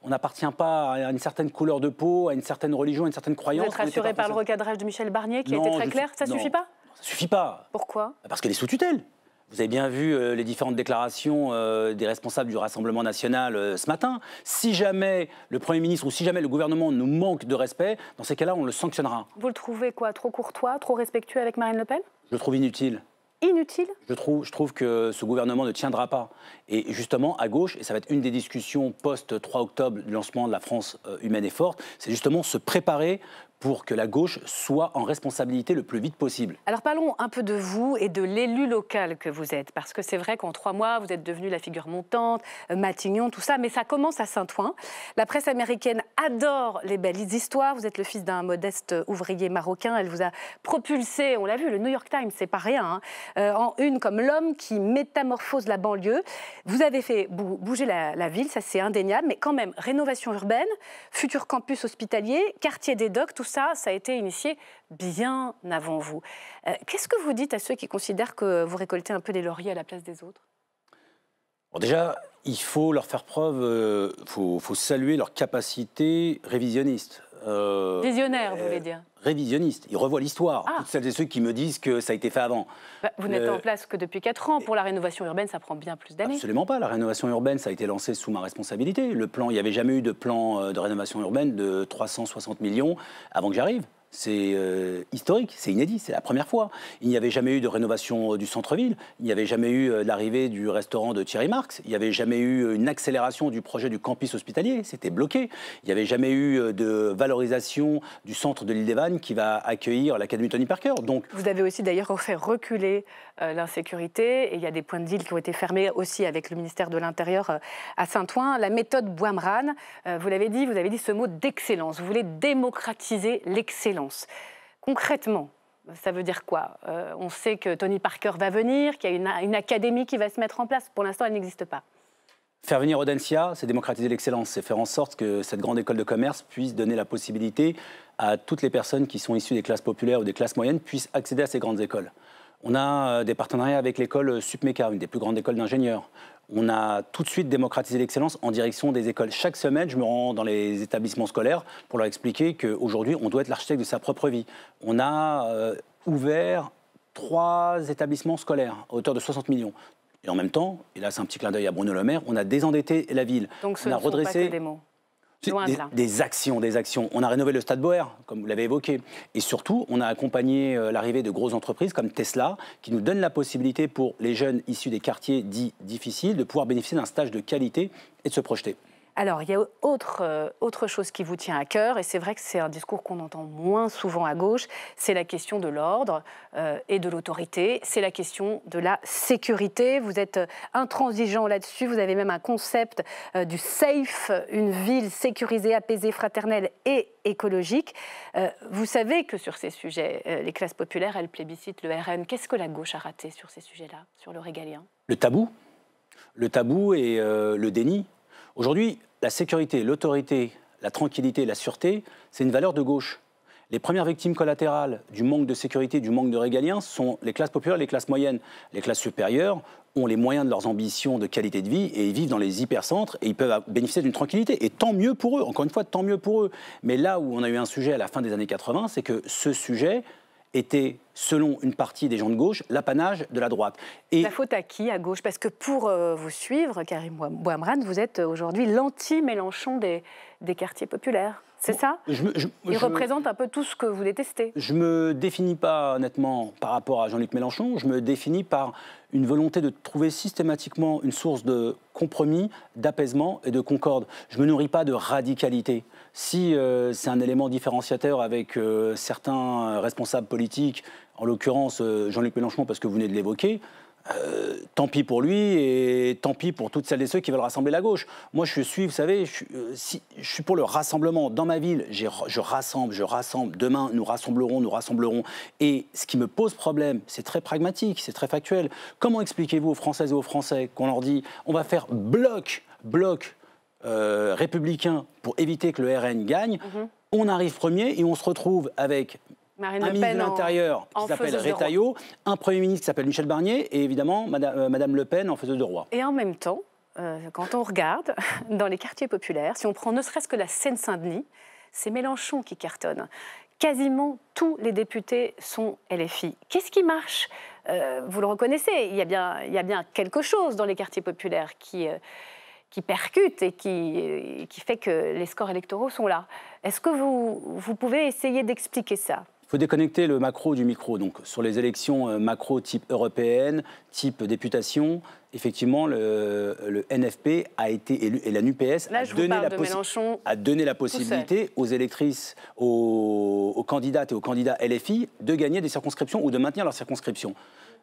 on n'appartient pas à une certaine couleur de peau, à une certaine religion, à une certaine croyance... Vous êtes rassuré par le recadrage de Michel Barnier qui a été très clair? Ça ne suffit pas? Ça ne suffit pas. Pourquoi? Parce qu'elle est sous tutelle. Vous avez bien vu les différentes déclarations des responsables du Rassemblement national ce matin. Si jamais le Premier ministre ou si jamais le gouvernement nous manque de respect, dans ces cas-là, on le sanctionnera. Vous le trouvez quoi? Trop courtois, trop respectueux avec Marine Le Pen? Je le trouve inutile. Inutile? Je trouve que ce gouvernement ne tiendra pas. Et justement, à gauche, et ça va être une des discussions post-3 octobre du lancement de la France humaine et forte, c'est justement se préparer pour que la gauche soit en responsabilité le plus vite possible. Alors parlons un peu de vous et de l'élu local que vous êtes, parce que c'est vrai qu'en 3 mois, vous êtes devenu la figure montante, Matignon, tout ça, mais ça commence à Saint-Ouen. La presse américaine adore les belles histoires. Vous êtes le fils d'un modeste ouvrier marocain. Elle vous a propulsé, on l'a vu, le New York Times, c'est pas rien, hein, en une comme l'homme qui métamorphose la banlieue. Vous avez fait bouger la ville, ça c'est indéniable, mais quand même, rénovation urbaine, futur campus hospitalier, quartier des docks, tout ça, ça a été initié bien avant vous. Qu'est-ce que vous dites à ceux qui considèrent que vous récoltez un peu les lauriers à la place des autres? Bon, déjà, il faut leur faire preuve, faut saluer leur capacité révisionniste. Visionnaire, vous voulez dire? Révisionniste. Ils revoient l'histoire. Toutes celles et ceux qui me disent que ça a été fait avant. Vous n'êtes en place que depuis 4 ans. Pour la rénovation urbaine, ça prend bien plus d'années. Absolument pas. La rénovation urbaine, ça a été lancé sous ma responsabilité. Le plan, il n'y avait jamais eu de plan de rénovation urbaine de 360 millions avant que j'arrive. C'est historique, c'est inédit, c'est la première fois. Il n'y avait jamais eu de rénovation du centre-ville, il n'y avait jamais eu l'arrivée du restaurant de Thierry Marx, il n'y avait jamais eu une accélération du projet du campus hospitalier, c'était bloqué. Il n'y avait jamais eu de valorisation du centre de l'Île-des-Vannes qui va accueillir l'Académie Tony Parker. Donc, vous avez aussi d'ailleurs fait reculer l'insécurité et il y a des points de deal qui ont été fermés aussi avec le ministère de l'Intérieur à Saint-Ouen. La méthode Bois-Mrane, vous l'avez dit ce mot d'excellence. Vous voulez démocratiser l'excellence. Concrètement, ça veut dire quoi? On sait que Tony Parker va venir, qu'il y a une académie qui va se mettre en place. Pour l'instant, elle n'existe pas. Faire venir Audencia, c'est démocratiser l'excellence. C'est faire en sorte que cette grande école de commerce puisse donner la possibilité à toutes les personnes qui sont issues des classes populaires ou des classes moyennes puissent accéder à ces grandes écoles. On a des partenariats avec l'école Supmeca, une des plus grandes écoles d'ingénieurs. On a tout de suite démocratisé l'excellence en direction des écoles. Chaque semaine, je me rends dans les établissements scolaires pour leur expliquer qu'aujourd'hui, on doit être l'architecte de sa propre vie. On a ouvert 3 établissements scolaires à hauteur de 60 millions. Et en même temps, et là c'est un petit clin d'œil à Bruno Le Maire, on a désendetté la ville. Donc ce on a ne sont pas que des mots. Des actions. On a rénové le Stade Boer, comme vous l'avez évoqué. Et surtout, on a accompagné l'arrivée de grosses entreprises comme Tesla, qui nous donnent la possibilité pour les jeunes issus des quartiers dits difficiles de pouvoir bénéficier d'un stage de qualité et de se projeter. Alors, il y a autre chose qui vous tient à cœur, et c'est vrai que c'est un discours qu'on entend moins souvent à gauche, c'est la question de l'ordre et de l'autorité, c'est la question de la sécurité. Vous êtes intransigeant là-dessus, vous avez même un concept du SAFE, une ville sécurisée, apaisée, fraternelle et écologique. Vous savez que sur ces sujets, les classes populaires, elles plébiscitent le RN. Qu'est-ce que la gauche a raté sur ces sujets-là, sur le régalien? Le tabou et le déni. Aujourd'hui, la sécurité, l'autorité, la tranquillité, la sûreté, c'est une valeur de gauche. Les premières victimes collatérales du manque de sécurité, du manque de régalien, sont les classes populaires et les classes moyennes. Les classes supérieures ont les moyens de leurs ambitions de qualité de vie et ils vivent dans les hypercentres et ils peuvent bénéficier d'une tranquillité. Et tant mieux pour eux, encore une fois, tant mieux pour eux. Mais là où on a eu un sujet à la fin des années 80, c'est que ce sujet était, selon une partie des gens de gauche, l'apanage de la droite. Et la faute à qui, à gauche? Parce que pour vous suivre, Karim Bois-Mrane, vous êtes aujourd'hui l'anti-Mélenchon des quartiers populaires. C'est ça? Il représente un peu tout ce que vous détestez. Je ne me définis pas honnêtement par rapport à Jean-Luc Mélenchon, je me définis par une volonté de trouver systématiquement une source de compromis, d'apaisement et de concorde. Je ne me nourris pas de radicalité. Si c'est un élément différenciateur avec certains responsables politiques, en l'occurrence Jean-Luc Mélenchon parce que vous venez de l'évoquer, tant pis pour lui et tant pis pour toutes celles et ceux qui veulent rassembler la gauche. Moi, je suis, vous savez, je suis pour le rassemblement. Dans ma ville, je rassemble. Demain, nous rassemblerons. Et ce qui me pose problème, c'est très pragmatique, c'est très factuel. Comment expliquez-vous aux Françaises et aux Français qu'on leur dit on va faire bloc républicain pour éviter que le RN gagne, on arrive premier et on se retrouve avec Marine un ministre de l'Intérieur qui s'appelle Retailleau, un Premier ministre qui s'appelle Michel Barnier et évidemment Madame Le Pen en faiseuse de roi. Et en même temps, quand on regarde dans les quartiers populaires, si on prend ne serait-ce que la Seine-Saint-Denis, c'est Mélenchon qui cartonne. Quasiment tous les députés sont LFI. Qu'est-ce qui marche? Vous le reconnaissez, il y a bien quelque chose dans les quartiers populaires qui percute et qui fait que les scores électoraux sont là. Est-ce que vous pouvez essayer d'expliquer ça? Il faut déconnecter le macro du micro. Donc, sur les élections macro type européenne, type députation, effectivement, le NFP a été élu et la NUPES a donné la possibilité aux électrices, aux candidates et aux candidats LFI de gagner des circonscriptions ou de maintenir leurs circonscriptions.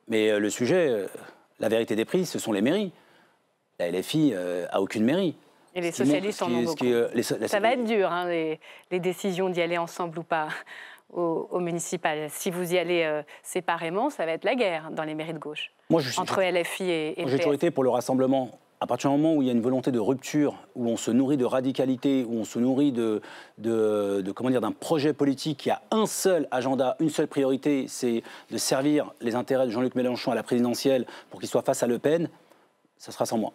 Mais le sujet, la vérité des prix, ce sont les mairies. La LFI a aucune mairie. Et les socialistes en ont beaucoup. Ça va être dur, hein, les décisions d'y aller ensemble ou pas au municipal. Si vous y allez séparément, ça va être la guerre dans les mairies de gauche, entre LFI et J'ai toujours été pour le rassemblement. À partir du moment où il y a une volonté de rupture, où on se nourrit de radicalité, où on se nourrit d'un projet politique qui a un seul agenda, une seule priorité, c'est de servir les intérêts de Jean-Luc Mélenchon à la présidentielle pour qu'il soit face à Le Pen, ça sera sans moi.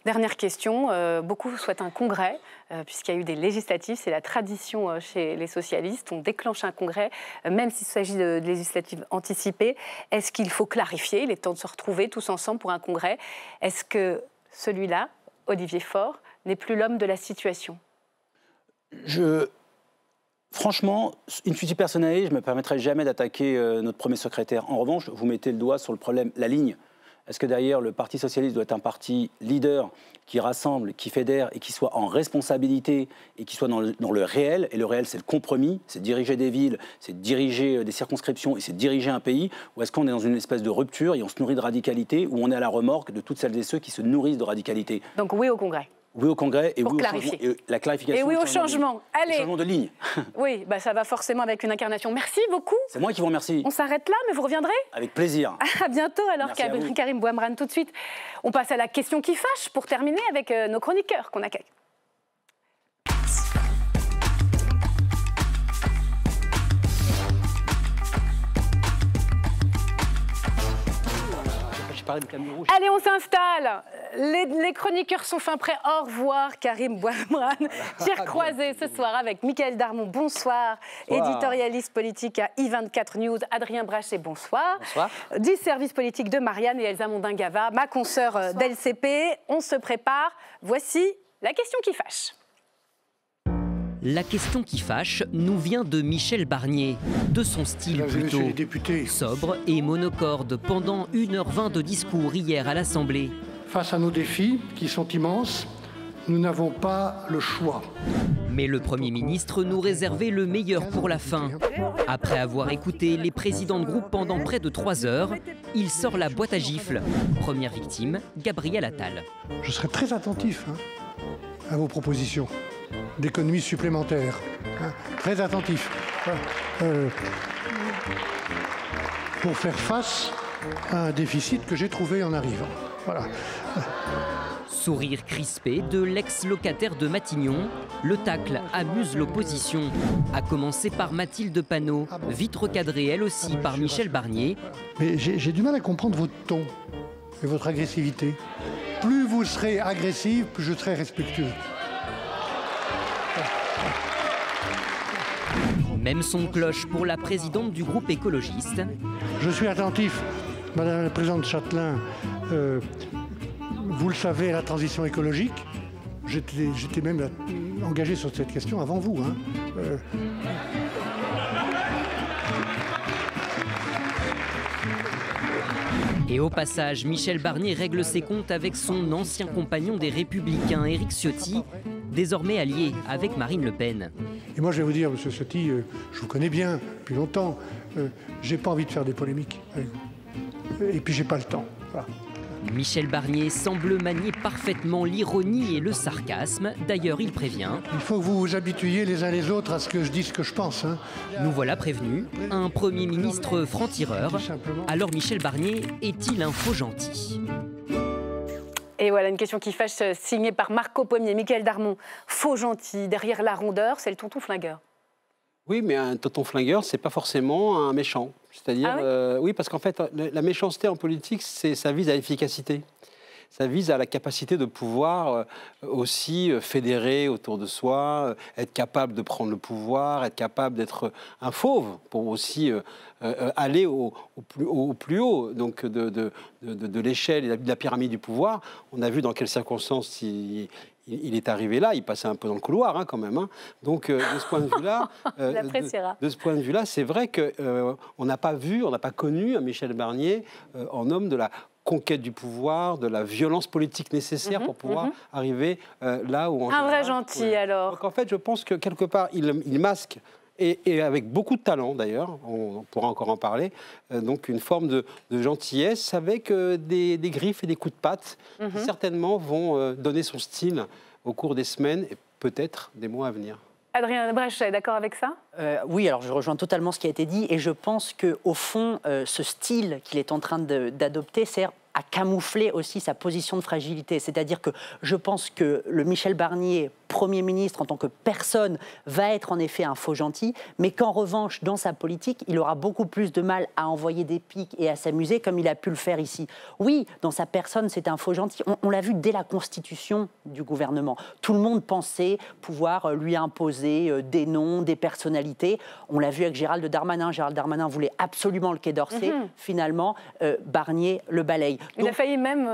Dernière question, beaucoup souhaitent un congrès, puisqu'il y a eu des législatives, c'est la tradition chez les socialistes, on déclenche un congrès, même s'il s'agit de législatives anticipées. Est-ce qu'il faut clarifier, il est temps de se retrouver tous ensemble pour un congrès? Est-ce que celui-là, Olivier Faure, n'est plus l'homme de la situation? Franchement, in fuiti personae, je ne me permettrai jamais d'attaquer notre premier secrétaire. En revanche, vous mettez le doigt sur le problème, la ligne. Est-ce que derrière, le Parti socialiste doit être un parti leader qui rassemble, qui fédère et qui soit en responsabilité et qui soit dans le réel? Et le réel, c'est le compromis, c'est diriger des villes, c'est diriger des circonscriptions et c'est diriger un pays. Ou est-ce qu'on est dans une espèce de rupture et on se nourrit de radicalité, ou on est à la remorque de toutes celles et ceux qui se nourrissent de radicalité? Donc oui au congrès. Oui au congrès et pour oui clarifier. Au changement, et la clarification. Et oui au changement. Allez. Changement de ligne. Oui, bah ça va forcément avec une incarnation. Merci beaucoup. C'est moi qui vous remercie. On s'arrête là, mais vous reviendrez? Avec plaisir. À bientôt alors, Karim Bouamrane. Tout de suite, on passe à la question qui fâche pour terminer avec nos chroniqueurs qu'on accueille. Allez, on s'installe. Les chroniqueurs sont fin prêts. Au revoir, Karim Bouamrane. Pierre Croiset ce soir avec Mickaël Darmon. Bonsoir. Éditorialiste politique à I24 News. Adrien Brachet, bonsoir. Bonsoir. Du service politique de Marianne et Elsa Mondingava, ma consoeur d'LCP. On se prépare. Voici la question qui fâche. La question qui fâche nous vient de Michel Barnier, de son style plutôt sobre et monocorde pendant 1h20 de discours hier à l'Assemblée. Face à nos défis, qui sont immenses, nous n'avons pas le choix. Mais le Premier ministre nous réservait le meilleur pour la fin. Après avoir écouté les présidents de groupe pendant près de 3 heures, il sort la boîte à gifles. Première victime, Gabriel Attal. Je serai très attentif à vos propositions d'économies supplémentaires. Très attentif. Pour faire face à un déficit que j'ai trouvé en arrivant. Voilà. Sourire crispé de l'ex-locataire de Matignon, le tacle amuse l'opposition. À commencer par Mathilde Panot, vite recadrée elle aussi par Michel Barnier. Mais j'ai du mal à comprendre votre ton et votre agressivité. Plus vous serez agressif, plus je serai respectueux. Même son cloche pour la présidente du groupe écologiste. Je suis attentif, Madame la Présidente Châtelain. Vous le savez, à la transition écologique. J'étais même engagé sur cette question avant vous. Et au passage, Michel Barnier règle ses comptes avec son ancien compagnon des Républicains, Éric Ciotti, désormais allié avec Marine Le Pen. Et moi, je vais vous dire, Monsieur Ciotti, je vous connais bien depuis longtemps. J'ai pas envie de faire des polémiques avec vous. Et puis, j'ai pas le temps. Voilà. Michel Barnier semble manier parfaitement l'ironie et le sarcasme. D'ailleurs, il prévient. Il faut que vous vous habituiez les uns les autres à ce que je dise ce que je pense. Nous voilà prévenus. Un Premier ministre franc-tireur. Alors Michel Barnier est-il un faux gentil ? Et voilà une question qui fâche, signée par Marco Pommier, Mickaël Darmon. Faux gentil, derrière la rondeur, c'est le tonton flingueur. Oui, mais un tonton flingueur, c'est pas forcément un méchant. C'est-à-dire, oui, parce qu'en fait, la méchanceté en politique, ça vise à l'efficacité. ça vise à la capacité de pouvoir aussi fédérer autour de soi, être capable de prendre le pouvoir, être capable d'être un fauve pour aussi aller au plus haut donc de l'échelle et de la pyramide du pouvoir. On a vu dans quelles circonstances il est arrivé là, il passait un peu dans le couloir quand même. Donc de ce point de vue-là, c'est vrai qu'on n'a pas vu, on n'a pas connu un Michel Barnier en homme de la conquête du pouvoir, de la violence politique nécessaire pour pouvoir arriver là où on... Un vrai gentil alors. Donc en fait, je pense que quelque part, il masque, et avec beaucoup de talent d'ailleurs, on pourra encore en parler, donc une forme de gentillesse avec des griffes et des coups de patte qui certainement vont donner son style au cours des semaines et peut-être des mois à venir. Adrien Brech, d'accord avec ça? Oui, alors je rejoins totalement ce qui a été dit et je pense qu'au fond, ce style qu'il est en train d'adopter sert à camoufler aussi sa position de fragilité. C'est-à-dire que je pense que le Michel Barnier, Premier ministre en tant que personne, va être en effet un faux gentil, mais qu'en revanche, dans sa politique, il aura beaucoup plus de mal à envoyer des piques et à s'amuser comme il a pu le faire ici. Oui, dans sa personne, c'est un faux gentil. On l'a vu dès la constitution du gouvernement. Tout le monde pensait pouvoir lui imposer des noms, des personnalités. On l'a vu avec Gérald Darmanin. Gérald Darmanin voulait absolument le Quai d'Orsay. Finalement, Barnier le balaye. Il a failli même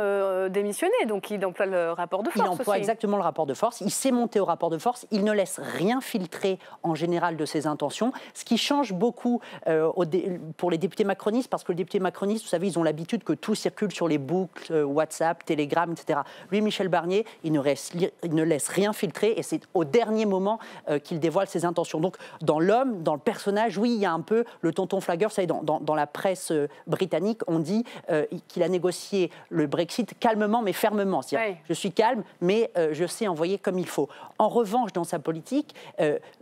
démissionner, donc il emploie le rapport de force. Il emploie exactement le rapport de force. Il s'est monté au rapport de force. Il ne laisse rien filtrer en général de ses intentions, ce qui change beaucoup pour les députés macronistes, parce que les députés macronistes, vous savez, ils ont l'habitude que tout circule sur les boucles WhatsApp, Telegram, etc. Lui, Michel Barnier, il ne laisse rien filtrer et c'est au dernier moment qu'il dévoile ses intentions. Donc, dans l'homme, dans le personnage, oui, il y a un peu le tonton flagueur. Vous savez, dans la presse britannique, on dit qu'il a négocié le Brexit calmement mais fermement. C'est-à-dire, je suis calme, mais je sais envoyer comme il faut. En revanche, dans sa politique,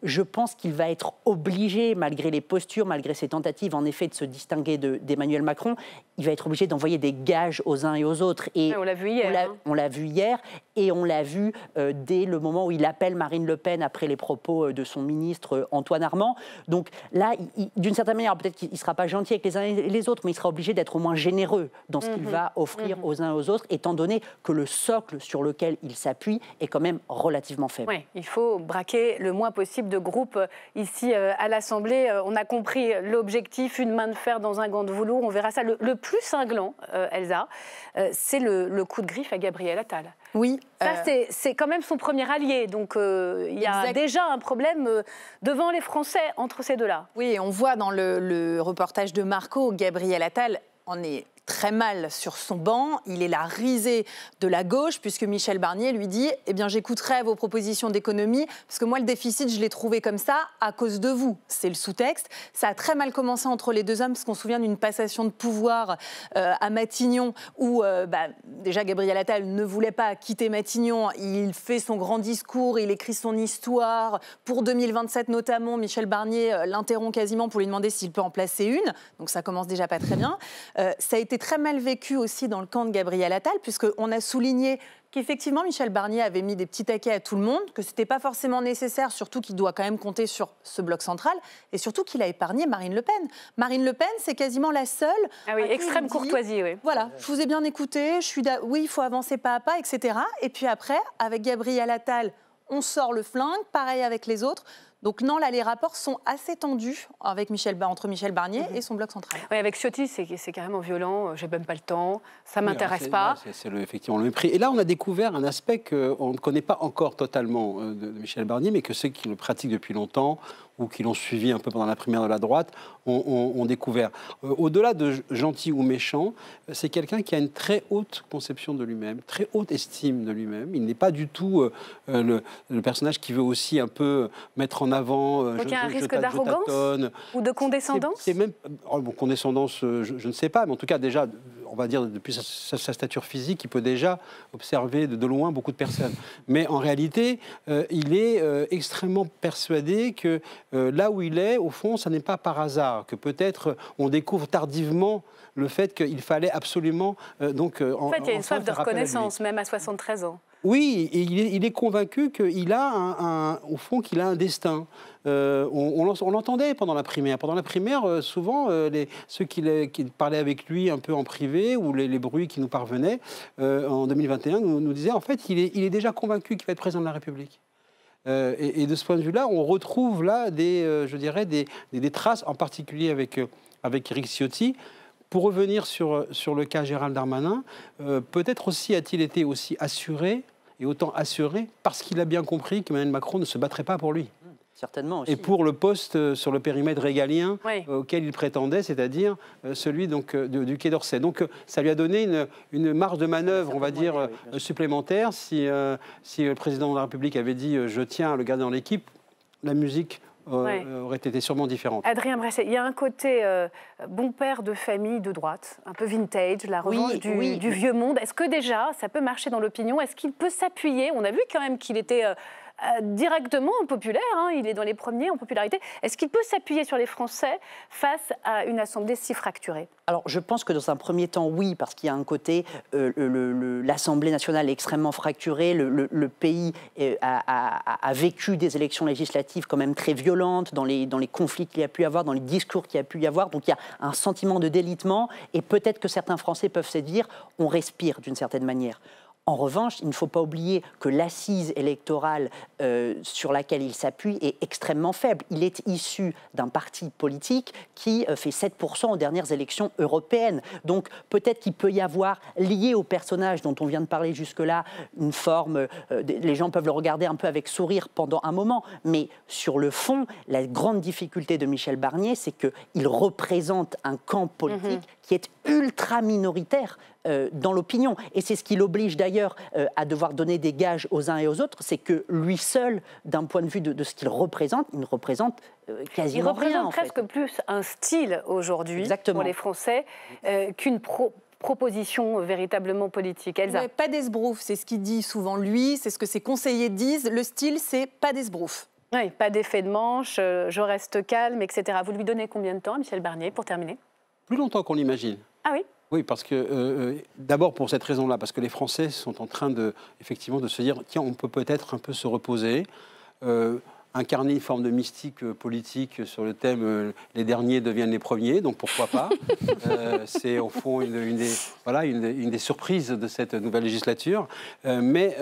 je pense qu'il va être obligé, malgré les postures, malgré ses tentatives, en effet, de se distinguer d'Emmanuel Macron, il va être obligé d'envoyer des gages aux uns et aux autres. Et on l'a vu hier. On l'a vu hier, et on l'a vu dès le moment où il appelle Marine Le Pen après les propos de son ministre Antoine Armand. Donc là, d'une certaine manière, peut-être qu'il ne sera pas gentil avec les uns et les autres, mais il sera obligé d'être au moins généreux dans ce qu'il va offrir aux uns et aux autres, étant donné que le socle sur lequel il s'appuie est quand même relativement faible. Oui, il faut braquer le moins possible de groupes ici à l'Assemblée. On a compris l'objectif, une main de fer dans un gant de velours. On verra ça. Le plus cinglant, Elsa, c'est le coup de griffe à Gabriel Attal. Oui. Ça, c'est quand même son premier allié. Donc, il y a déjà un problème devant les Français entre ces deux-là. Oui, on voit dans le reportage de Marco, Gabriel Attal en est très mal sur son banc. Il est la risée de la gauche, puisque Michel Barnier lui dit « Eh bien, j'écouterai vos propositions d'économie, parce que moi, le déficit, je l'ai trouvé comme ça à cause de vous. » C'est le sous-texte. Ça a très mal commencé entre les deux hommes, parce qu'on se souvient d'une passation de pouvoir à Matignon, où déjà Gabriel Attal ne voulait pas quitter Matignon. Il fait son grand discours, il écrit son histoire. Pour 2027 notamment, Michel Barnier l'interrompt quasiment pour lui demander s'il peut en placer une. Donc ça commence déjà pas très bien. Ça a été très mal vécu aussi dans le camp de Gabriel Attal, puisqu'on a souligné qu'effectivement Michel Barnier avait mis des petits taquets à tout le monde, que ce n'était pas forcément nécessaire, surtout qu'il doit quand même compter sur ce bloc central, et surtout qu'il a épargné Marine Le Pen. Marine Le Pen, c'est quasiment la seule... Ah oui, extrême courtoisie, oui. Voilà, je vous ai bien écouté, oui, il faut avancer pas à pas, etc. Et puis après, avec Gabriel Attal, on sort le flingue, pareil avec les autres. Donc non, là, les rapports sont assez tendus entre Michel Barnier et son bloc central. Oui, avec Ciotti, c'est carrément violent. J'ai même pas le temps, ça m'intéresse pas. C'est effectivement le mépris. Et là, on a découvert un aspect qu'on ne connaît pas encore totalement de Michel Barnier, mais que ceux qui le pratiquent depuis longtemps ou qui l'ont suivi un peu pendant la primaire de la droite ont découvert. Au-delà de gentil ou méchant, c'est quelqu'un qui a une très haute conception de lui-même, très haute estime de lui-même. Il n'est pas du tout le personnage qui veut aussi un peu mettre en avant... Donc il y a un risque d'arrogance ou de condescendance? C'est même... condescendance, je ne sais pas, mais en tout cas déjà, on va dire depuis sa stature physique, il peut déjà observer de loin beaucoup de personnes. Mais en réalité, il est extrêmement persuadé que là où il est, au fond, ça n'est pas par hasard, que peut-être on découvre tardivement le fait qu'il fallait absolument... en fait, il y a une soif de reconnaissance, même à 73 ans. Oui, il est convaincu qu'il a au fond, qu'il a un destin. On l'entendait pendant la primaire. Pendant la primaire, souvent, ceux qui parlaient avec lui un peu en privé, ou les bruits qui nous parvenaient en 2021, nous disaient en fait il est déjà convaincu qu'il va être président de la République. Et de ce point de vue-là, on retrouve là je dirais des traces, en particulier avec Éric Ciotti. Pour revenir sur le cas Gérald Darmanin, peut-être aussi a-t-il été aussi assuré, et autant assuré, parce qu'il a bien compris qu'Emmanuel Macron ne se battrait pas pour lui. Certainement aussi. Et pour le poste sur le périmètre régalien auquel il prétendait, c'est-à-dire celui donc, du Quai d'Orsay. Donc ça lui a donné une marge de manœuvre, on va dire, supplémentaire. Si le président de la République avait dit « je tiens à le garder dans l'équipe », la musique aurait été sûrement différente. Adrien Bresset, il y a un côté bon père de famille de droite, un peu vintage, la revanche du vieux monde. Est-ce que déjà, ça peut marcher dans l'opinion? Est-ce qu'il peut s'appuyer? On a vu quand même qu'il était directement populaire, hein, il est dans les premiers en popularité. Est-ce qu'il peut s'appuyer sur les Français face à une Assemblée si fracturée? Alors, je pense que dans un premier temps, oui, parce qu'il y a un côté, l'Assemblée nationale est extrêmement fracturée, le pays a vécu des élections législatives quand même très violentes, dans les conflits qu'il y a pu y avoir, dans les discours qu'il y a pu y avoir, donc il y a un sentiment de délitement, et peut-être que certains Français peuvent se dire, on respire d'une certaine manière. En revanche, il ne faut pas oublier que l'assise électorale sur laquelle il s'appuie est extrêmement faible. Il est issu d'un parti politique qui fait 7% aux dernières élections européennes. Donc peut-être qu'il peut y avoir, lié au personnage dont on vient de parler jusque-là, une forme, les gens peuvent le regarder un peu avec sourire pendant un moment, mais sur le fond, la grande difficulté de Michel Barnier, c'est qu'il représente un camp politique qui est ultra minoritaire dans l'opinion. Et c'est ce qui l'oblige d'ailleurs à devoir donner des gages aux uns et aux autres, c'est que lui seul, d'un point de vue de ce qu'il représente, il ne représente quasiment rien. Il représente presque plus un style aujourd'hui pour les Français qu'une proposition véritablement politique. Elsa. Ouais, pas d'esbrouf, c'est ce qu'il dit souvent lui, c'est ce que ses conseillers disent. Le style, c'est pas d'esbrouf. Oui, pas d'effet de manche, je reste calme, etc. Vous lui donnez combien de temps, Michel Barnier, pour terminer? Plus longtemps qu'on l'imagine. Ah oui? Oui, parce que, d'abord pour cette raison-là, parce que les Français sont en train effectivement de se dire, tiens, on peut peut-être un peu se reposer, incarner une forme de mystique politique sur le thème les derniers deviennent les premiers, donc pourquoi pas. C'est au fond une des surprises de cette nouvelle législature, mais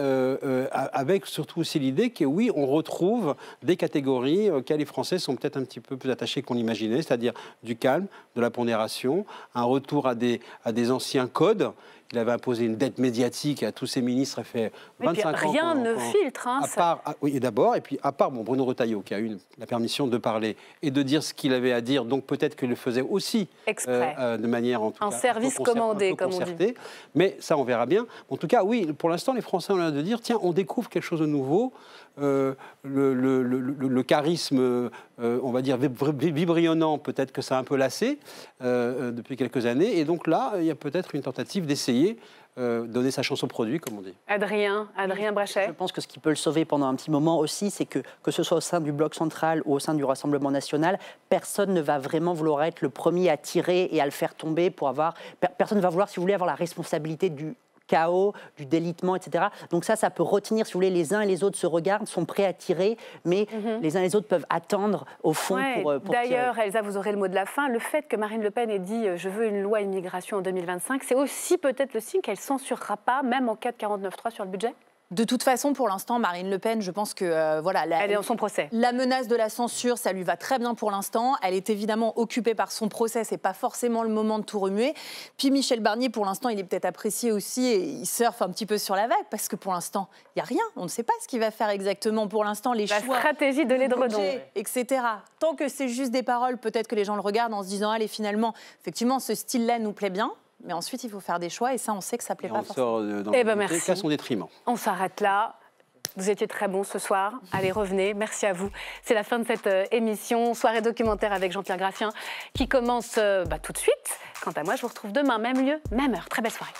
avec surtout aussi l'idée que oui, on retrouve des catégories auxquelles les Français sont peut-être un petit peu plus attachés qu'on l'imaginait, c'est-à-dire du calme, de la pondération, un retour à des anciens codes. Il avait imposé une dette médiatique à tous ses ministres, il fait 25 ans. Rien ne filtre. Hein, oui, d'abord, et puis à part Bruno Retailleau, qui a eu la permission de parler et de dire ce qu'il avait à dire, donc peut-être qu'il le faisait aussi de manière en tout cas, service commandé, comme on dit. Mais ça, on verra bien. En tout cas, oui, pour l'instant, les Français ont l'air de dire, tiens, on découvre quelque chose de nouveau. Le charisme, on va dire, vibrionnant, peut-être que ça a un peu lassé depuis quelques années. Et donc là, il y a peut-être une tentative d'essayer donner sa chance au produit, comme on dit. Adrien Bresset. Je pense que ce qui peut le sauver pendant un petit moment aussi, c'est que ce soit au sein du Bloc central ou au sein du Rassemblement national, personne ne va vraiment vouloir être le premier à tirer et à le faire tomber pour avoir... Personne ne va vouloir, si vous voulez, avoir la responsabilité du chaos, du délitement, etc. Donc ça peut retenir, si vous voulez, les uns et les autres se regardent, sont prêts à tirer, mais les uns et les autres peuvent attendre, au fond, pour D'ailleurs, tirer. Elsa, vous aurez le mot de la fin. Le fait que Marine Le Pen ait dit « je veux une loi immigration en 2025 », c'est aussi peut-être le signe qu'elle ne censurera pas, même en cas de 49.3 sur le budget? De toute façon, pour l'instant, Marine Le Pen, je pense que elle est dans son procès. La menace de la censure, ça lui va très bien pour l'instant. Elle est évidemment occupée par son procès, c'est pas forcément le moment de tout remuer. Puis Michel Barnier, pour l'instant, il est peut-être apprécié aussi et il surfe un petit peu sur la vague parce que pour l'instant, il y a rien. On ne sait pas ce qu'il va faire exactement. Pour l'instant, les choix, la stratégie de l'édredon, etc. Tant que c'est juste des paroles, peut-être que les gens le regardent en se disant allez, finalement, effectivement, ce style-là nous plaît bien. Mais ensuite, il faut faire des choix et ça, on sait que ça ne plaît pas forcément. Merci. Qu'à son détriment. On s'arrête là. Vous étiez très bon ce soir. Allez, revenez. Merci à vous. C'est la fin de cette émission. Soirée documentaire avec Jean-Pierre Graffien qui commence tout de suite. Quant à moi, je vous retrouve demain, même lieu, même heure. Très belle soirée.